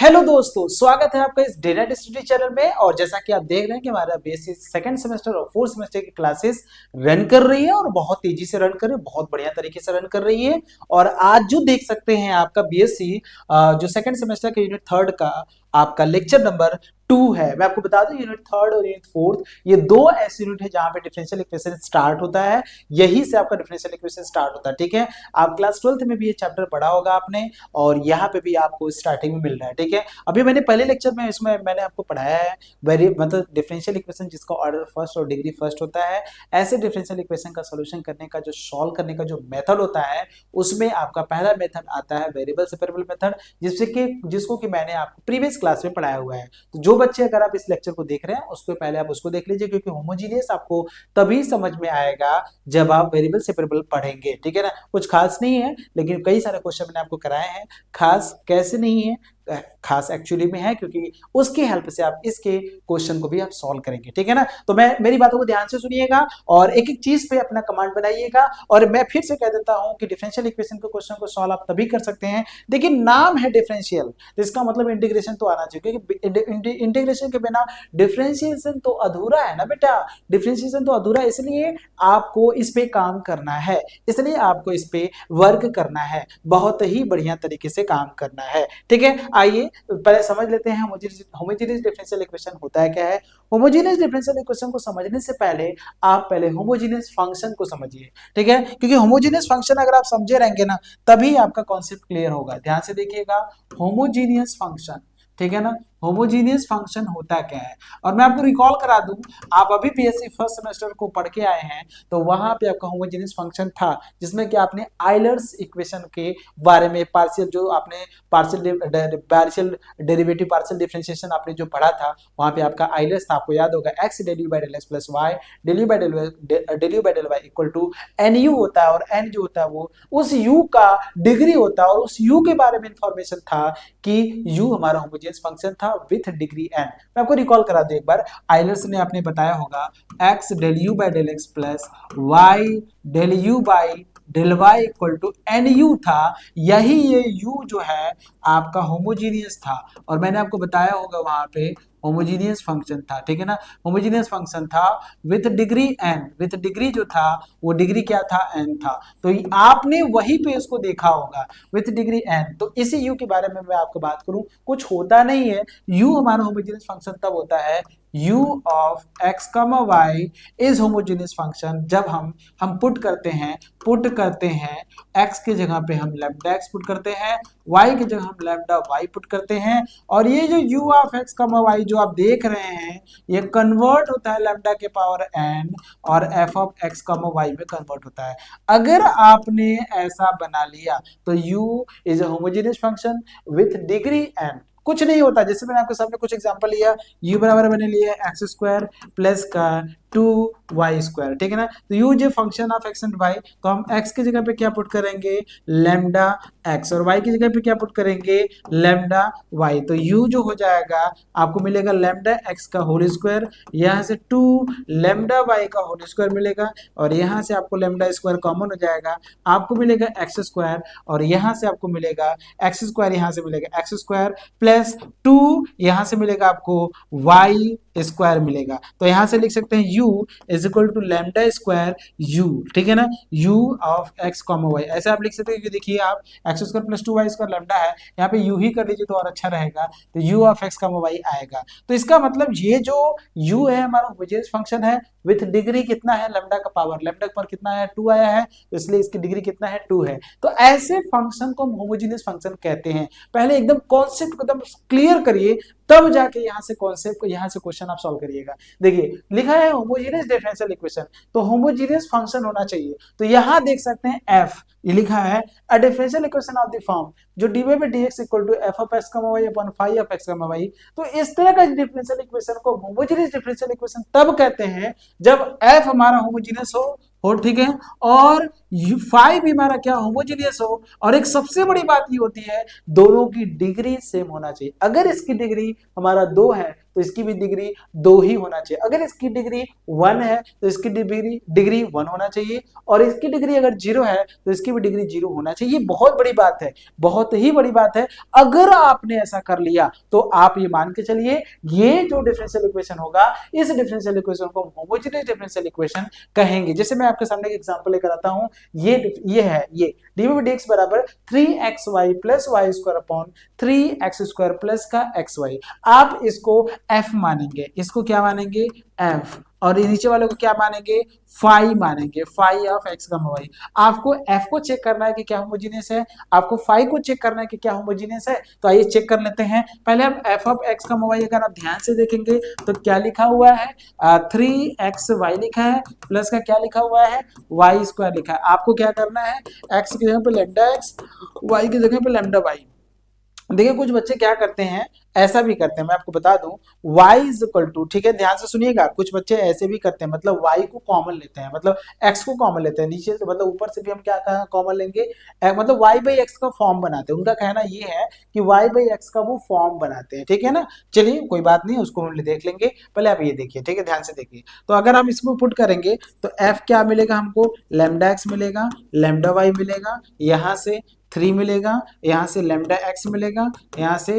Hello दोस्तों, स्वागत है आपका इस डेटा स्टडी चैनल में। और जैसा कि आप देख रहे हैं कि हमारा बीएससी सेकंड सेमेस्टर और फोर्थ सेमेस्टर की क्लासेस रन कर रही है और बहुत तेजी से रन कर रही है, बहुत बढ़िया तरीके से रन कर रही है। और आज जो देख सकते हैं आपका बीएससी जो सेकंड सेमेस्टर के यूनिट थर्ड का आपका लेक्चर नंबर 2 है। मैं आपको बता दूं यूनिट थर्ड और यूनिट फोर्थ ये दो ऐसे यूनिट है जहां पे डिफरेंशियल इक्वेशन स्टार्ट होता है। यही से आपका डिफरेंशियल इक्वेशन स्टार्ट होता है। ठीक है, आप क्लास 12th में भी ये चैप्टर पढ़ा होगा आपने और यहाँ पे भी आपको स्टार्टिंग में मिल रहा है। ठीक है, अभी मैंने पहले लेक्चर में इसमें मैंने आपको पढ़ाया है वेरी मतलब डिफरेंशियल इक्वेशन जिसका ऑर्डर फर्स्ट और डिग्री फर्स्ट होता है। ऐसे डिफरेंशियल इक्वेशन का सोल्यूशन करने का जो सॉल्व करने का जो मेथड होता है उसमें आपका पहला मेथड आता है वेरिएबल सेपरेबल मेथड, जिसको कि मैंने आपको प्रीवियस क्लास में पढ़ाया हुआ है। तो जो बच्चे अगर आप इस लेक्चर को देख रहे हैं उसको पहले आप उसको देख लीजिए, क्योंकि होमोजीनियस आपको तभी समझ में आएगा जब आप वेरिएबल सेपरेबल पढ़ेंगे। ठीक है ना, कुछ खास नहीं है लेकिन कई सारे क्वेश्चन मैंने आपको कराए हैं। खास कैसे नहीं है, खास एक्चुअली में है क्योंकि उसकी हेल्प से आप इसके क्वेश्चन को भी आप सॉल्व करेंगे। ठीक है ना, तो मैं मेरी बातों को ध्यान से सुनिएगा और एक एक चीज पे अपना कमांड बनाइएगा। और मैं फिर से कह देता हूं कि डिफरेंशियल इक्वेशन के क्वेश्चन को सॉल्व आप तभी कर सकते हैं, देखिए नाम है डिफरेंशियल तो इसका मतलब इंटीग्रेशन तो आना चाहिए, क्योंकि इंटीग्रेशन के बिना डिफरेंशिएशन तो अधूरा है ना बेटा। डिफरेंशिएशन तो अधूरा है, इसलिए आपको इस पे काम करना है, इसलिए आपको इस पे वर्क करना है, बहुत ही बढ़िया तरीके से काम करना है। ठीक है, आइए पहले समझ लेते हैं होमोजेनियस डिफरेंशियल इक्वेशन होता है क्या है। होमोजेनियस डिफरेंशियल इक्वेशन को समझने से पहले आप पहले होमोजेनियस फंक्शन को समझिए। ठीक है, क्योंकि होमोजेनियस फंक्शन अगर आप समझे रहेंगे ना तभी आपका कॉन्सेप्ट क्लियर होगा। ध्यान से देखिएगा, होमोजेनियस फंक्शन, ठीक है ना, होमोजेनियस फंक्शन होता क्या है। और मैं आपको रिकॉल करा दूं, आप अभी बीएससी फर्स्ट सेमेस्टर को पढ़ के आए हैं तो वहां पे आपका होमोजेनियस फंक्शन था जिसमें कि आपने आयलर्स इक्वेशन के बारे में पार्शियल जो आपने पार्शियल डेरिवेटिव पार्शियल डिफरेंशिएशन आपने जो पढ़ा था वहां पे आपका आयलर्स था, आपको याद होगा x del u by del x plus y del u by del y equal to nu होता है। और n जो होता है वो उस u का डिग्री होता है और उस u के बारे में इंफॉर्मेशन था कि u हमारा होमोजेनियस फंक्शन था विथ डिग्री n। मैं आपको रिकॉल करा दूं एक बार, आयलर्स ने आपने बताया होगा x del u by del x plus y del u by del y equal to nu था। यही ये u जो है आपका होमोजीनियस था और मैंने आपको बताया होगा वहां पे होमोजीनियस फंक्शन था। ठीक है ना, होमोजीनियस फंक्शन था with degree n, with degree जो था वो डिग्री क्या था, n था। तो आपने वही पे इसको देखा होगा विथ डिग्री n। तो इसी u के बारे में मैं आपको बात करूं, कुछ होता नहीं है। u हमारा होमोजीनियस फंक्शन तब होता है u of x, y is homogeneous function जब हम पुट करते हैं x की जगह पे हम लैम्डा x पुट करते हैं, y की जगह हम लैम्डा y पुट करते हैं। और ये जो u ऑफ x, y जो आप देख रहे हैं ये कन्वर्ट होता है लैम्डा के पावर n और f ऑफ x, y में कन्वर्ट होता है। अगर आपने ऐसा बना लिया तो u is a homogeneous function with degree n। कुछ नहीं होता, जैसे मैंने आपके सामने कुछ एग्जांपल लिया, u बराबर मैंने लिया एक्स स्क्वायर प्लस का 2y स्क्वायर। ठीक है ना, तो u जो function of x and y, तो हम x की जगह पे क्या पुट करेंगे, लैम्डा x, और y की जगह पे क्या पुट करेंगे, लैम्डा y। तो u जो हो जाएगा आपको मिलेगा लैम्डा x का होल स्क्वायर, यहाँ से 2 लैम्डा y का होल स्क्वायर मिलेगा और यहाँ से आपको लैम्डा स्क्वायर कॉमन हो जाएगा, आपको मिलेगा x स्क्वायर और यहाँ से आपको मिलेगा x स्क्वायर, यहाँ से मिलेगा x स्क्वायर प्लस 2 यहाँ से मिलेगा आपको y स्क्वायर मिलेगा। तो यहाँ से लिख सकते हैं u is equal to lambda square u। ठीक है ना, u of x comma y ऐसे आप लिख सकते हैं कि देखिए आप x square plus 2y square lambda है, यहाँ पे u ही कर लीजिए तो और अच्छा रहेगा, तो u of x comma y आएगा। तो इसका मतलब ये जो u है हमारा होमोजेनियस फंक्शन है विथ डिग्री कितना है, लैम्डा का पावर, लैम्डा पर कितना है 2 आया है तो इसलिए इसकी डिग्री कितना है 2 है। तो ऐसे फंक्शन को हम होमोजेनियस फंक्शन कहते हैं। पहले एकदम कॉन्सेप्ट को एकदम क्लियर करिए तब जाके यहाँ से कॉन्सेप्ट यहाँ से क्वेश्चन आप सॉल्व करिएगा। देखिए लिखा है होमोजेनियस डिफरेंशियल इक्वेशन, तो होमोजेनियस फंक्शन होना चाहिए। तो यहाँ देख सकते हैं f, ये लिखा है a differential equation of the form जो dy by dx equal to f of x, y upon phi of x, y। तो इस तरह का डिफरेंशियल इक्वेशन को होमोजेनियस डिफरेंशियल इक्वेशन तब कहते हैं जब f हमारा होमोजेनियस हो, ठीक है, और फाई भी हमारा क्या होमोजेनियस हो। और एक सबसे बड़ी बात ये होती है दोनों की डिग्री सेम होना चाहिए। अगर इसकी डिग्री हमारा 2 है तो इसकी भी डिग्री 2 ही होना चाहिए। अगर इसकी डिग्री 1 है तो इसकी डिग्री 1 होना चाहिए, और इसकी डिग्री अगर 0 है तो इसकी भी डिग्री 0 होना चाहिए। बहुत बड़ी बात है, बहुत ही बड़ी बात है। अगर आपने ऐसा कर लिया तो आप ये मान के चलिए ये जो डिफरेंशियल इक्वेशन होगा, इस डिफरेंशियल इक्वेशन को होमोजेनियस डिफरेंशियल इक्वेशन कहेंगे। जैसे मैं आपके सामने एक एग्जांपल लेकर आता हूं, ये है ये dv/dx बराबर 3xy plus Y square upon 3x square plus का xy। आप इसको f मानेंगे, इसको क्या मानेंगे f, और नीचे वाले को क्या मानेंगे फाई मानेंगे, फाई ऑफ x का वाई। आपको f को चेक करना है कि क्या होमोजेनियस है, आपको फाई को चेक करना है कि क्या होमोजेनियस है। तो आइए चेक कर लेते हैं। पहले हम f ऑफ x का वाई अगर आप ध्यान से देखेंगे तो क्या लिखा हुआ है 3xy लिखा है, प्लस का क्या लिखा हुआ है y स्क्वायर लिखा है। आपको क्या करना है x की जगह पे लैम्डा x, y की जगह पे लैम्डा y। देखिए कुछ बच्चे क्या करते हैं, ऐसा भी करते हैं, मैं आपको बता दूं y इज इक्वल टू, ठीक है ध्यान से सुनिएगा, कुछ बच्चे ऐसे भी करते हैं, मतलब y को कॉमन लेते हैं, मतलब x को कॉमन लेते हैं नीचे से, मतलब ऊपर से भी हम क्या कॉमन लेंगे, मतलब y बाई एक्स का फॉर्म बनाते हैं। उनका कहना ये है कि y बाई एक्स का वो फॉर्म बनाते हैं, ठीक है ना। चलिए कोई बात नहीं, उसको हम देख लेंगे। पहले आप ये देखिए, ठीक है ध्यान से देखिए। तो अगर हम इसको पुट करेंगे तो f क्या मिलेगा हमको, लैम्डा x मिलेगा, लैम्डा y मिलेगा, यहाँ से 3 मिलेगा, यहाँ से लैम्डा x मिलेगा, यहाँ से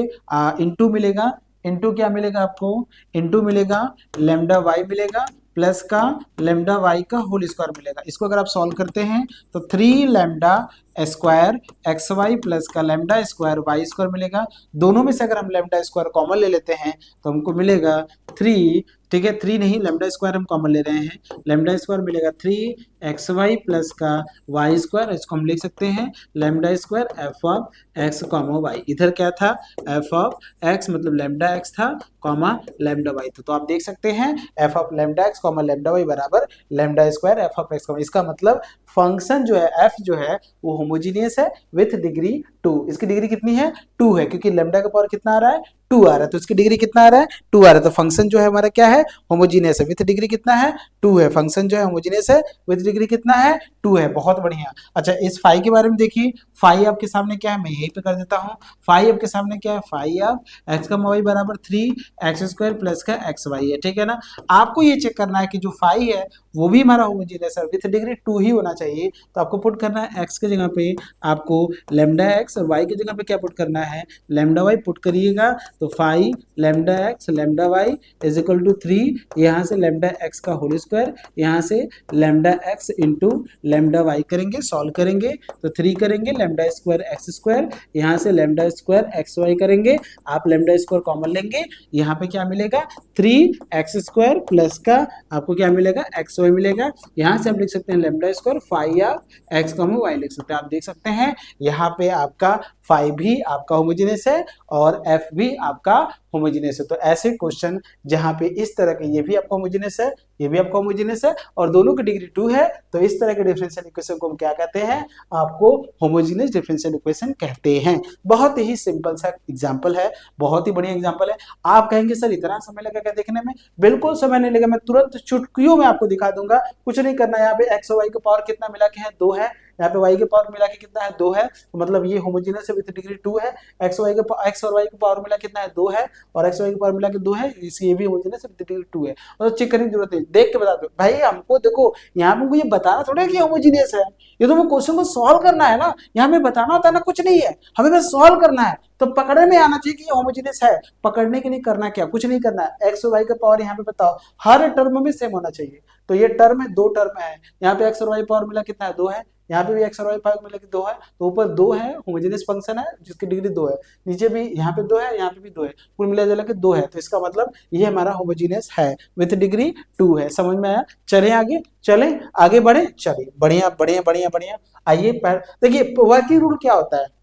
इंटू मिलेगा, इंटू क्या मिलेगा आपको, इंटू मिलेगा लैम्डा y मिलेगा, प्लस का लैम्डा y का होल स्क्वायर मिलेगा। इसको अगर आप सॉल्व करते हैं तो 3 lambda square X Y plus का लैम्डा स्क्वायर वाई स्क्वायर मिलेगा। दोनों में से अगर हम लैम्डा स्क्वायर कॉमन ले लेते हैं तो हमको मिलेगा 3, ठीक है 3 नहीं, लैम्डा स्क्वायर हम कॉमन ले रहे हैं, लैम्डा स्क्वायर मिलेगा 3xy प्लस का वाई स्क्वायर। इसको हम लिख सकते हैं lambda square F of X comma Y. इधर क्या था, एफ ऑफ एक्स मतलब लैम्डा एक्स था कॉमा लैम्डा वाई था। तो आप देख सकते हैं F of lambda X comma lambda Y बराबर lambda square F of X comma. इसका मतलब फंक्शन जो है एफ जो है वो होमोजीनियस है विथ डिग्री 2। इसकी डिग्री कितनी है 2 है, क्योंकि लैम्डा का पावर कितना आ रहा है 2 आ रहा है, तो इसकी डिग्री कितना आ रहा है 2 आ रहा है। तो फंक्शन जो है हमारा क्या है होमोजीनियस है, विथ डिग्री कितना है 2 है। फंक्शन जो है होमोजीनियस है विथ डिग्री कितना है 2 है। बहुत बढ़िया। अच्छा इस फाई के बारे में देखिए, फाई आपके सामने क्या है, मैं यही पे कर देता हूँ। फाई आपके सामने क्या है, फाई ऑफ एक्स का वाई बराबर 3x स्क्वायर प्लस का एक्स वाई है, ठीक है ना। आपको ये चेक करना है कि जो फाई है वो भी हमारा होमोजीनियस है, विथ डिग्री 2 ही होना चाहिए। तो आपको पुट करना है x की जगह पे आपको लैम्डा x और y की जगह पे क्या पुट करना है लैम्डा y पुट करिएगा। तो 5 lambda x lambda y is equal to 3, यहाँ से लैम्डा x का होल स्क्वायर, यहाँ से lambda x into lambda y करेंगे, सॉल्व करेंगे तो 3 करेंगे लैम्डा स्क्वायर x स्क्वायर, यहाँ से लैम्डा स्क्वायर एक्स वाई करेंगे, आप लैम्डा स्क्वायर कॉमन लेंगे, यहाँ पे क्या मिलेगा 3x स्क्वायर प्लस का आपको क्या मिलेगा एक्स वाई मिलेगा। यहाँ से हम लिख सकते हैं lambda square phi of X comma Y लिख सकते हैं। आप देख सकते हैं यहाँ पे आपका फाई भी आपका होमोजेनियस है और एफ भी आपका होमोजेनियस है। तो ऐसे क्वेश्चन जहाँ पे इस तरह के ये भी आपका होमोजेनियस है, ये भी आपका होमोजेनियस है और दोनों की डिग्री 2 है, तो इस तरह के डिफरेंशियल इक्वेशन को हम क्या कहते हैं, आपको होमोजेनियस डिफरेंशियल इक्वेशन कहते हैं। बहुत ही सिंपल सा एग्जांपल है, बहुत ही बढ़िया एग्जांपल है। आप कहेंगे सर इतना समय लगा क्या देखने में, बिल्कुल समय नहीं लगा, मैं तुरंत चुटकियों में आपको दिखा दूंगा। कुछ नहीं करना, यहाँ पे एक्स और वाई का पावर कितना मिला के है 2 है, यहाँ पे y के पावर मिला के कितना है 2 है, तो मतलब ये होमोजेनियस है विद डिग्री 2 है। एक्स और y का पावर मिला कितना है 2 है, और एक्स वाई का पावर मिला के 2 है, इसलिए ये भी होमोजेनियस है विद डिग्री 2 है। और चेक करने की जरूरत है, देख के बता दो भाई हमको। देखो यहाँ पे हमको ये बताना थोड़ा है कि होमोजेनियस है, ये तो हमें क्वेश्चन को सॉल्व करना है ना, यहाँ में बताना होता है ना कुछ नहीं है, हमें बस सॉल्व करना है। तो पकड़ने में आना चाहिए कि ये होमोजेनियस है। पकड़ने के लिए करना क्या, कुछ नहीं करना है, एक्स और वाई का पावर यहाँ पे बताओ हर टर्म में सेम होना चाहिए। तो ये टर्म है, 2 टर्म है, यहाँ पे एक्स और वाई पावर मिला कितना है 2 है, यहाँ पे भी एक्स और वाई पावर मिला कि 2 है, तो ऊपर 2 है, होमोजेनियस फंक्शन है जिसकी डिग्री 2 है, नीचे भी यहाँ पे 2 है, यहाँ पे भी 2 है, कुल मिला जुला के 2 है। तो इसका मतलब ये हमारा होमोजेनियस है विथ डिग्री 2 है। समझ में आया। चले आगे, चले आगे बढ़े, चलिए बढ़िया बढ़िया बढ़िया बढ़िया। आइए देखिए वर्किंग रूल क्या होता है,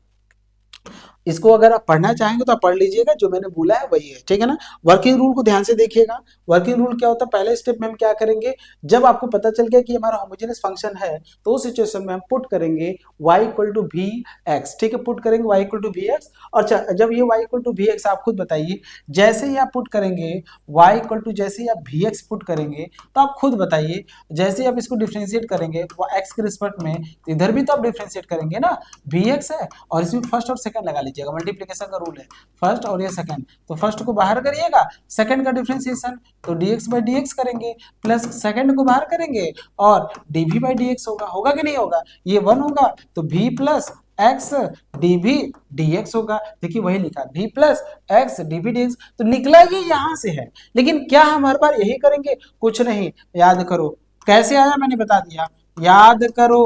इसको अगर आप पढ़ना चाहेंगे तो आप पढ़ लीजिएगा, जो मैंने बोला है वही है, ठीक है ना। वर्किंग रूल को ध्यान से देखिएगा। वर्किंग रूल क्या होता है, पहले स्टेप में हम क्या करेंगे, जब आपको पता चल गया कि हमारा होमोजेनियस फंक्शन है तो उस सिचुएशन में हम पुट करेंगे y equal to v x, ठीक है, पुट करेंगे y equal to v x. और जब ये y equal to v x, आप खुद बताइए, जैसे ही आप पुट करेंगे y इक्वल टू, जैसे ही आप वी एक्स पुट करेंगे तो आप खुद बताइए, जैसे ही आप इसको डिफ्रेंशिएट करेंगे वो x के रिस्पेक्ट में, इधर भी तो आप डिफ्रेंशिएट करेंगे ना, वी एक्स है और इसमें फर्स्ट और सेकंड लगा लीजिए। लीजिएगा, मल्टीप्लीकेशन का रूल है, फर्स्ट और ये सेकंड, तो फर्स्ट को बाहर करिएगा, सेकंड का डिफरेंशिएशन तो dx बाई dx करेंगे, प्लस सेकंड को बाहर करेंगे और dv बाई dx होगा, होगा कि नहीं होगा, ये 1 होगा तो v plus x dv dx होगा। देखिए वही लिखा v plus x dv dx, तो निकला ये यहां से है, लेकिन क्या हम हर बार यही करेंगे, कुछ नहीं, याद करो कैसे आया मैंने बता दिया, याद करो,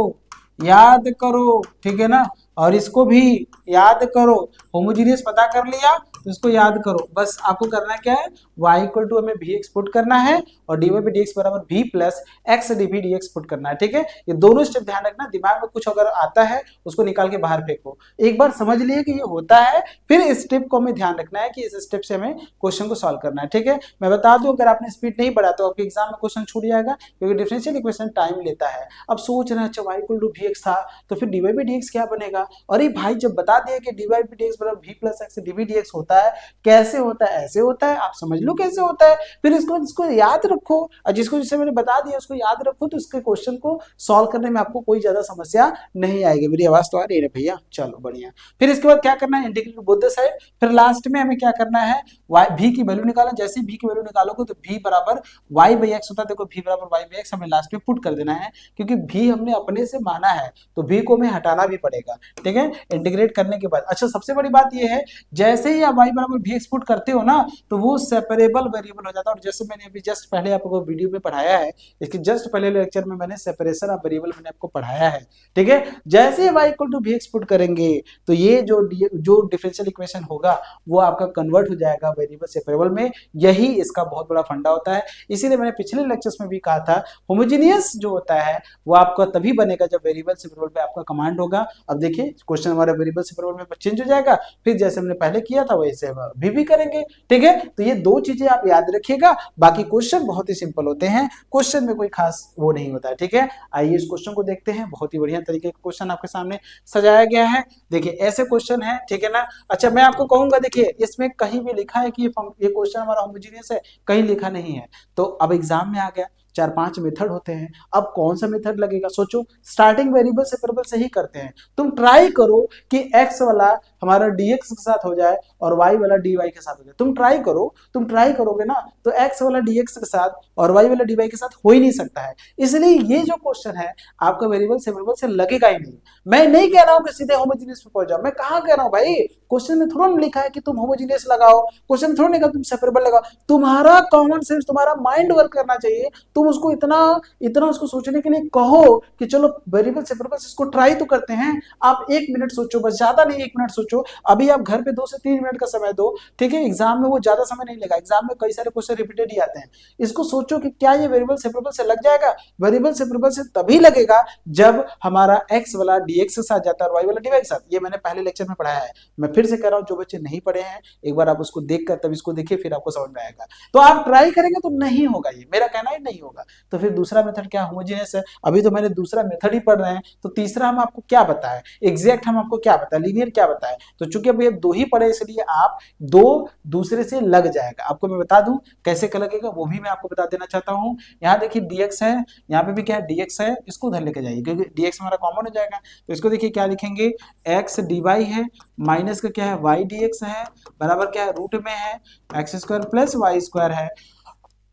याद करो, ठीक है ना, और इसको भी याद करो, होमोजीनियस पता कर लिया तो इसको याद करो, बस आपको करना क्या है, y इक्वल टू हमें v पुट करना है और dy बाई dx बराबर v plus x dv dx put करना है, ठीक है। ये दोनों स्टेप ध्यान रखना, दिमाग में कुछ अगर आता है उसको निकाल के बाहर फेंको, एक बार समझ लिए कि ये होता है, फिर इस स्टेप को हमें ध्यान रखना है कि इस स्टेप से हमें क्वेश्चन को सॉल्व करना है, ठीक है। मैं बता दूं अगर आपने स्पीड नहीं बढ़ा तो आपके एग्जाम में क्वेश्चन छूट जाएगा, क्योंकि डिफरेंशियल इक्वेशन टाइम लेता है। अब सोच रहे हैं अच्छा y इक्वल टू vx था तो फिर dy बाई dx क्या बनेगा, अरे भाई जब बता दिया कि dy बाई dx बराबर v plus x dv dx होता है, कैसे होता है, ऐसे होता है, आप समझ लो कैसे होता है, फिर इसको याद रखो, और जिसको जिससे मैंने बता दिया उसको याद रखो, तो इसके क्वेश्चन को सॉल्व करने में आपको कोई ज्यादा समस्या नहीं आएगी। मेरी आवाज तो आ रही है भैया, चलो बढ़िया। फिर इसके बाद क्या करना है, इंटीग्रेट बोथ द साइड, फिर लास्ट में हमें क्या करना है, v की वैल्यू निकालना, जैसे v की वैल्यू निकालोगे तो v बराबर y बाई x होता है, देखो v बराबर y बाई x हमें लास्ट में पुट कर देना है, क्योंकि v हमने अपने से माना है तो v को हमें हटाना भी पड़ेगा, ठीक है, इंटीग्रेट करने के बाद। अच्छा सबसे बड़ी बात ये है, जैसे ही आप y बराबर vx पुट करते हो ना तो वो सेपरेबल वेरिएबल हो जाता है, और जैसे मैंने अभी जस्ट पहले आपको वीडियो में पढ़ाया है, इसके जस्ट पहले लेक्चर में मैंने सेपरेशन ऑफ वेरिएबल मैंने आपको पढ़ाया है, ठीक है। जैसे ही y equal to vx put करेंगे तो ये जो डिफरेंशियल इक्वेशन होगा वो आपका कन्वर्ट हो जाएगा वेरिएबल सेपरेबल में, यही इसका बहुत बड़ा फंडा होता है। इसीलिए मैंने पिछले लेक्चर्स में भी कहा था होमोजेनियस जो होता है वो आपका तभी बनेगा जब वेरिएबल सेपरेबल पे आपका कमांड होगा। अब देखिए क्वेश्चन हमारा वेरिएबल सेपरेबल में चेंज हो जाएगा, फिर जैसे हमने पहले किया था वैसे भी करेंगे, ठीक है। तो ये दो चीजें आप याद रखिएगा, बाकी क्वेश्चन बहुत ही सिंपल होते हैं, क्वेश्चन में कोई खास वो नहीं होता है, ठीक है। आइए इस क्वेश्चन को देखते हैं, बहुत ही बढ़िया तरीके का क्वेश्चन आपके सामने सजाया गया है, देखिए ऐसे क्वेश्चन है, ठीक है ना। अच्छा मैं आपको कहूंगा देखिए इसमें कहीं भी लिखा है कि ये क्वेश्चन हमारा होमोजेनियस है, कहीं लिखा नहीं है, तो अब एग्जाम में आ गया 4-5 मेथड होते हैं, अब कौन सा मेथड लगेगा सोचो, स्टार्टिंग वेरिएबल सेपरेबल से ही करते हैं। तुम ट्राई करो कि x वाला हमारा dx के साथ हो जाए और y वाला dy के साथ हो जाए, तुम ट्राई करो, तुम ट्राई करोगे ना तो x वाला dx के साथ और y वाला dy के साथ हो ही नहीं सकता है, इसलिए ये जो क्वेश्चन है आपका वेरिएबल सेपरेबल से लगेगा ही नहीं। मैं नहीं कह रहा हूं कि सीधे होमोजेनियस पे पहुंच जाओ, मैं कहां कह रहा हूं भाई, क्वेश्चन में थोड़ा लिखा है कि तुम होमोजेनियस लगाओ, क्वेश्चन में थोड़ा नहीं कहा तुम सेपरेबल लगाओ, तुम्हारा कॉमन सेंस, तुम्हारा माइंड वर्क करना चाहिए, तुम उसको इतना उसको सोचने के लिए कहो कि चलो वेरिएबल सेपरेबल इसको ट्राई तो करते हैं। आप 1 मिनट सोचो, बस ज्यादा नहीं 1 मिनट सोचो, अभी आप घर पे 2 से 3 मिनट का समय दो, ठीक है, एग्जाम में वो ज्यादा समय नहीं लेगा, एग्जाम में कई सारे क्वेश्चन रिपीटेड ही आते हैं। इसको सोचो कि क्या ये वेरिएबल सेपरेबल से लग जाएगा, वेरिएबल सेपरेबल से तभी लगेगा जब हमारा x वाला dx के साथ जाता है और y वाला dy के साथ, ये मैंने पहले लेक्चर में पढ़ाया है, मैं फिर से कह रहा हूं जो बच्चे नहीं पढ़े हैं एक बार आप उसको देखकर तब इसको देखिए, फिर आपको समझ में आएगा। तो आप ट्राई करेंगे तो नहीं होगा, ये मेरा कहना ही नहीं होगा। तो फिर दूसरा मेथड क्या, होमोजेनियस है, अभी तो मैंने दूसरा मेथड ही पढ़ रहे हैं, तो तीसरा हम आपको क्या बताएं, एग्जैक्ट हम आपको क्या बताएं, लीनियर क्या बताएं, तो चूंकि अभी 2 ही पढ़े इसलिए आप 2 दूसरे से लग जाएगा। आपको मैं बता दूं कैसे लगेगा वो भी मैं आपको बता देना चाहता हूं। यहाँ देखिए dx है, यहाँ पे भी क्या है dx है, इसको उधर लेके जाइए क्योंकि dx हमारा कॉमन हो जाएगा, तो इसको देखिए क्या लिखेंगे, x dy है माइनस का क्या है y dx है बराबर क्या है रूट में है x square plus y square है,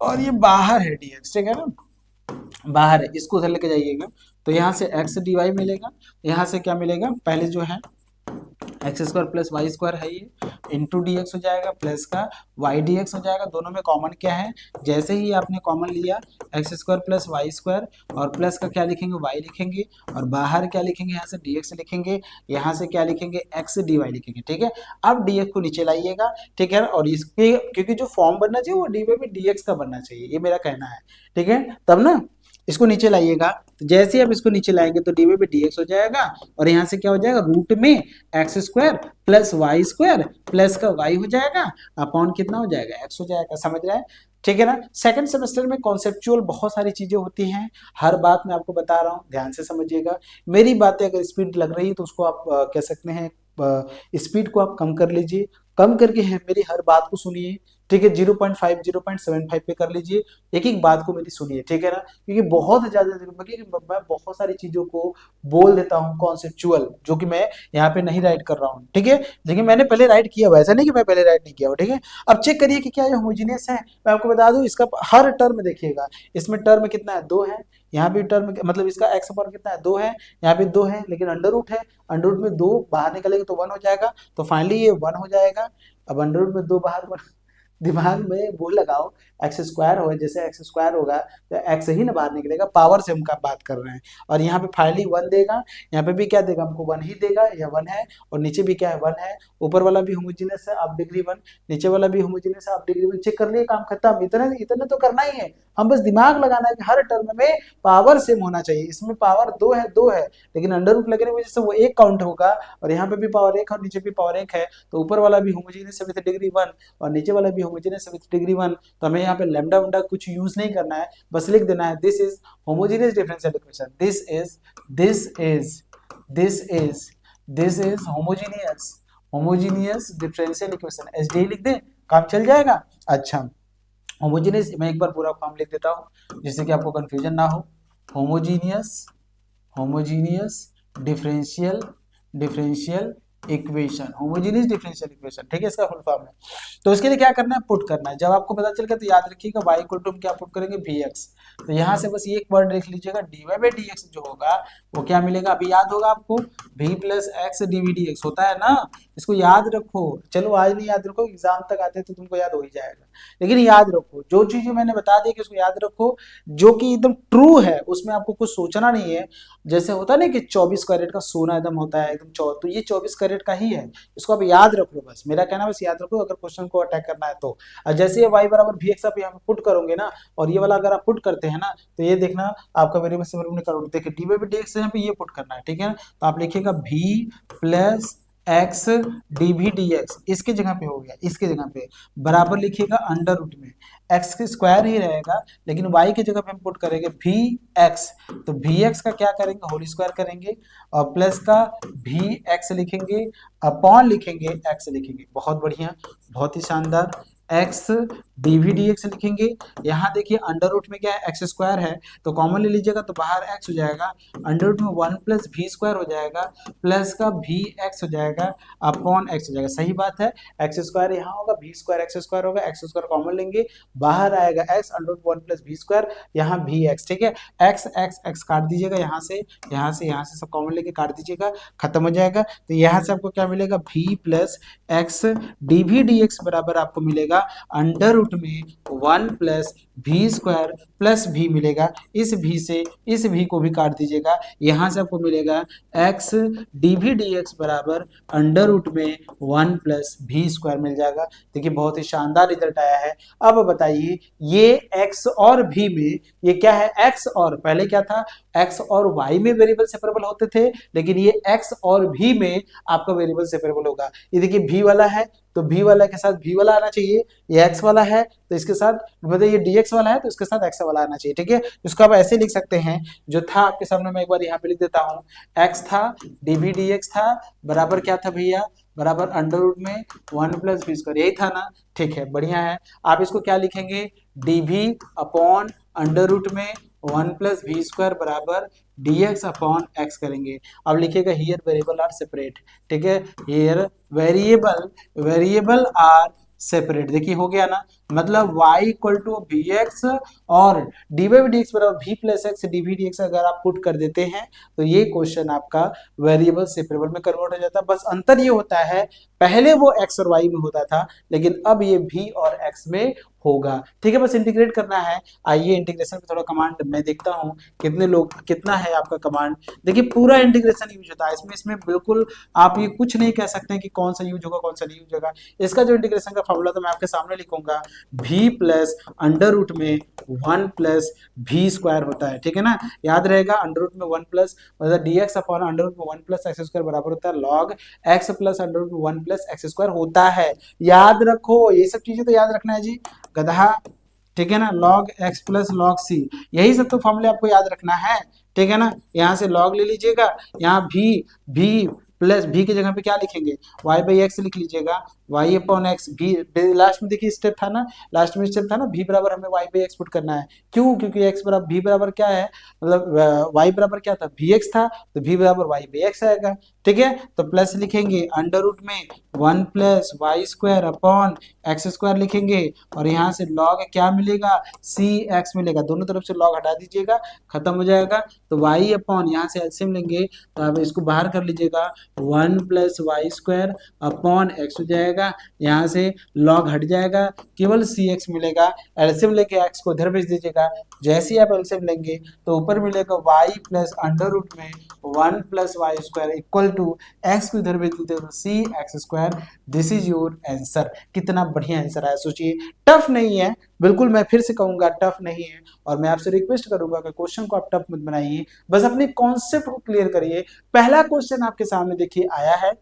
और ये बाहर है dx, ठीक है ना, बाहर है, इसको उधर लेके जाइएगा, तो यहाँ से x dy मिलेगा, यहाँ से क्या मिलेगा, पहले जो है x square plus Y square है ये इंटू डी एक्स हो जाएगा, प्लस का वाई डी एक्स हो जाएगा, दोनों में कॉमन क्या है, जैसे ही आपने कॉमन लिया x square plus Y square और प्लस का क्या लिखेंगे वाई लिखेंगे, और बाहर क्या लिखेंगे यहाँ से डी एक्स लिखेंगे, यहाँ से क्या लिखेंगे एक्स डी वाई लिखेंगे, ठीक है। अब डी एक्स को नीचे लाइएगा, ठीक है, और इसके क्योंकि जो फॉर्म बनना चाहिए वो डी वाई में डी एक्स का बनना चाहिए, ये मेरा कहना है, ठीक है। तब ना इसको नीचे लाइएगा, तो जैसे ही आप इसको नीचे लाएंगे तो डी वाई पे डी एक्स हो जाएगा, और यहाँ से क्या हो जाएगा रूट में x square plus Y square plus का वाई हो जाएगा अपॉन कितना हो जाएगा एक्स हो जाएगा, समझ रहे हैं, ठीक है ना। सेकंड सेमेस्टर में कॉन्सेप्चुअल बहुत सारी चीजें होती हैं, हर बात मैं आपको बता रहा हूँ, ध्यान से समझिएगा। मेरी बातें अगर स्पीड लग रही है तो उसको आप कह सकते हैं स्पीड को आप कम कर लीजिए, कम करके मेरी हर बात को सुनिए, ठीक है, 0.5 0.75 पे कर लीजिए। एक एक बात को मेरी सुनिए, ठीक है ना, क्योंकि बहुत ज्यादा मैं बहुत सारी चीजों को बोल देता हूँ कॉन्सेप्चुअल, जो कि मैं यहाँ पे नहीं राइट कर रहा हूँ, ठीक है, लेकिन मैंने पहले राइट किया हुआ है, ऐसा नहीं कि मैं पहले राइट नहीं किया हुआ, ठीक है। अब चेक करिए कि क्या ये होमोजीनियस है। मैं आपको बता दूं, इसका हर टर्म देखिएगा, इसमें टर्म कितना है, 2 है। यहाँ भी टर्म मतलब इसका एक्स पावर कितना है, 2 है। यहाँ पे 2 है, लेकिन अंडर रूट है, अंडर रूट में 2 बाहर निकलेगा तो 1 हो जाएगा, तो फाइनली ये 1 हो जाएगा। अब अंडर रूट में 2 बाहर, दिमाग में वो लगाओ, एक्स स्क्वायर हो, जैसे एक्स स्क्वायर होगा तो एक्स ही ना बाहर निकलेगा, पावर से हम का बात कर रहे हैं। और यहाँ पे फाइनली 1 देगा, यहाँ पे भी क्या देगा हमको, 1 ही देगा, या 1 है, और नीचे भी क्या है, 1 है। ऊपर वाला भी होमोजेनियस है, अब डिग्री 1, नीचे वाला भी होमोजेनियस है, अब डिग्री 1। चेक कर लिए, काम खत्म। इतने इतने तो करना ही है, हम बस दिमाग लगाना है कि हर टर्म में पावर सेम होना चाहिए। इसमें पावर 2 है, 2 है, लेकिन अंडर रूट लगने की वजह से वो 1 काउंट होगा, और यहाँ पे भी पावर 1 है और नीचे भी पावर 1 है, तो ऊपर वाला भी होमोजेनियस है विद डिग्री 1 और नीचे वाला भी होमोजेनियस है विद डिग्री 1। तो हमें यहाँ पे लैम्डा वैम्डा कुछ यूज नहीं करना है, बस लिख देना है this is homogeneous differential equation, this is homogeneous differential equation, SD लिख दे, काम चल जाएगा। अच्छा, होमोजेनियस मैं एक बार पूरा फॉर्म लिख देता हूँ जिससे कि आपको कंफ्यूजन ना हो। Homogeneous differential equation, homogeneous differential equation, ठीक है, इसका फुल फॉर्म है। तो इसके लिए क्या करना है, पुट करना है। जब आपको पता चल गया तो याद रखिएगा y इक्वल टू हम क्या पुट करेंगे, vx। तो यहाँ से बस ये एक वर्ड लिख लीजिएगा, dy बाई dx जो होगा वो क्या मिलेगा, अभी याद होगा आपको, v plus x dv dx होता है ना, इसको याद रखो। चलो आज नहीं याद रखो, एग्जाम तक आते तो तुमको याद हो ही जाएगा, लेकिन याद रखो जो चीजें मैंने बता दी कि उसको याद रखो, जो कि एकदम ट्रू है, उसमें आपको कुछ सोचना नहीं है। जैसे होता है ना कि 24 कैरेट का सोना एकदम होता है एकदम तो ये 24 कैरेट का ही है, इसको आप याद रख लो, बस मेरा कहना बस याद रखो अगर क्वेश्चन को अटैक करना है तो। जैसे ये y बराबर vx आप यहाँ पे पुट करोगे ना, और ये वाला अगर आप पुट करते हैं ना, तो ये देखना आपका वेरिएबल से वेरिएबल करोगे, देखिए डी बाई डी एक्स यहाँ पे ये पुट करना है, ठीक है। तो आप लिखिएगा v plus x d v d x, इसके जगह पे हो गया, इसके जगह पे बराबर लिखिएगा अंडर रूट में, एक्स के स्क्वायर ही रहेगा, लेकिन y की जगह पे हम पुट करेंगे वी एक्स, तो वी एक्स का क्या करेंगे, होल स्क्वायर करेंगे, और प्लस का वी एक्स लिखेंगे, अपॉन लिखेंगे एक्स लिखेंगे। बहुत बढ़िया, बहुत ही शानदार, एक्स डीवी डी एक्स लिखेंगे। यहाँ देखिए अंडर रूट में क्या है, एक्स स्क्वायर है, तो कॉमन ले लीजिएगा तो बाहर एक्स हो जाएगा, अंडर रूट में 1 प्लस वी स्क्वायर हो जाएगा, प्लस का वी एक्स हो जाएगा, अपॉन एक्स हो जाएगा। सही बात है, एक्स स्क्वायर यहाँ होगा, वी स्क्वायर एक्स स्क्वायर होगा, एक्स स्क्वायर कॉमन लेंगे, बाहर आएगा x, under root 1 plus v square, यहाँ वी एक्स, ठीक है। एक्स एक्स एक्स काट दीजिएगा, यहाँ से सब कॉमन लेके काट दीजिएगा, खत्म हो जाएगा। तो यहाँ से आपको क्या मिलेगा, v plus x d v d x बराबर आपको मिलेगा अंडर रूट में 1 plus v square plus v मिलेगा, इस वी से इस वी को भी काट दीजिएगा, यहाँ से आपको मिलेगा x d v d x बराबर अंडर रूट में 1 प्लस वी स्क्वायर मिल जाएगा। देखिए बहुत ही शानदार रिजल्ट आया है। अब बताइए ये x और v में ये क्या है, x और पहले क्या था, x और y में वेरिएबल सेपरेबल होते थे, लेकिन ये x और v में आपका वेरिएबल सेपरेबल होगा। ये देखिए v वाला है तो v वाला के साथ v वाला आना चाहिए, ये x वाला है तो इसके साथ, मतलब ये dx वाला है तो इसके साथ x वाला आना चाहिए, ठीक है। इसको आप ऐसे लिख सकते हैं, जो था आपके सामने मैं एक बार यहाँ पे लिख देता हूँ, x था dv dx था बराबर क्या था भैया, बराबर अंडर रूट में 1 प्लस वी स्क्वायर, यही था ना, ठीक है, बढ़िया है। आप इसको क्या लिखेंगे, dv अपॉन अंडर रूट में 1 प्लस वी स्क्वायर बराबर dx अपॉन x करेंगे। अब लिखिएगा हियर वेरिएबल आर सेपरेट, ठीक है, हियर वेरिएबल आर सेपरेट। देखिए हो गया ना, मतलब y equal to v x और डी वाई डी एक्स बराबर v plus x d v d x अगर आप पुट कर देते हैं तो ये क्वेश्चन आपका वेरिएबल सेपरेबल में कन्वर्ट हो जाता है। बस अंतर ये होता है, पहले वो x और y में होता था, लेकिन अब ये v और x में होगा, ठीक है। बस इंटीग्रेट करना है। आइए इंटीग्रेशन में थोड़ा कमांड मैं देखता हूँ कितने लोग, कितना है आपका कमांड। देखिए पूरा इंटीग्रेशन यूज होता है इसमें बिल्कुल आप ये कुछ नहीं कह सकते हैं कि कौन सा यूज होगा कौन सा नहीं यूज होगा। इसका जो इंटीग्रेशन का फॉर्मूला तो मैं आपके सामने लिखूंगा, v प्लस अंडर रूट में 1 प्लस वी स्क्वायर होता है, ठीक है ना, याद रहेगा। अंडर रूट में 1 प्लस मतलब d x upon under root में 1 प्लस एक्स स्क्वायर बराबर होता है log x plus under root में 1 प्लस एक्स स्क्वायर होता है। याद रखो, ये सब चीजें तो याद रखना है जी गधा, ठीक है ना, log x plus log c, यही सब तो फॉर्मूले आपको याद रखना है, ठीक है ना। यहाँ से log ले लीजिएगा, यहाँ v प्लस v की जगह पे क्या लिखेंगे, y बाई एक्स लिख लीजिएगा, वाई अपॉन एक्स भी लास्ट में देखिए स्टेप था ना, लास्ट में स्टेप था ना, भी बराबर हमें वाई बाई एक्स पुट करना है। क्यों? क्योंकि एक्स बराबर भी बराबर क्या है, मतलब वाई बराबर क्या था, भी एक्स था, तो भी बराबर वाई बाई एक्स आएगा। ठीक है, तो प्लस लिखेंगे अंडर रूट में 1 plus Y square upon x square लिखेंगे, और यहाँ से लॉग क्या मिलेगा, सी एक्स मिलेगा। दोनों तरफ से लॉग हटा दीजिएगा, खत्म हो जाएगा। तो वाई अपॉन यहाँ से एलसीएम लेंगे, तो अब इसको बाहर कर लीजिएगा, 1 plus Y square upon x हो जाएगा, यहाँ से लॉग हट जाएगा, केवल सी एक्स मिलेगा। एलसीएम लेके एक्स को इधर भेज दीजिएगा, जैसे ही आप एलसीएम लेंगे तो ऊपर मिलेगा वाई प्लस अंडर रूट में 1 plus Y square equal to X को इधर भेज दीजिए तो C X square. This is your answer. कितना बढ़िया आंसर आया, सोचिए, टफ नहीं है बिल्कुल, मैं फिर से कहूंगा टफ नहीं है, और मैं आपसे रिक्वेस्ट करूंगा कि क्वेश्चन को आप टफ मत बनाइए, बस अपने कॉन्सेप्ट को क्लियर करिए। पहला क्वेश्चन आपके सामने देखिए आया है,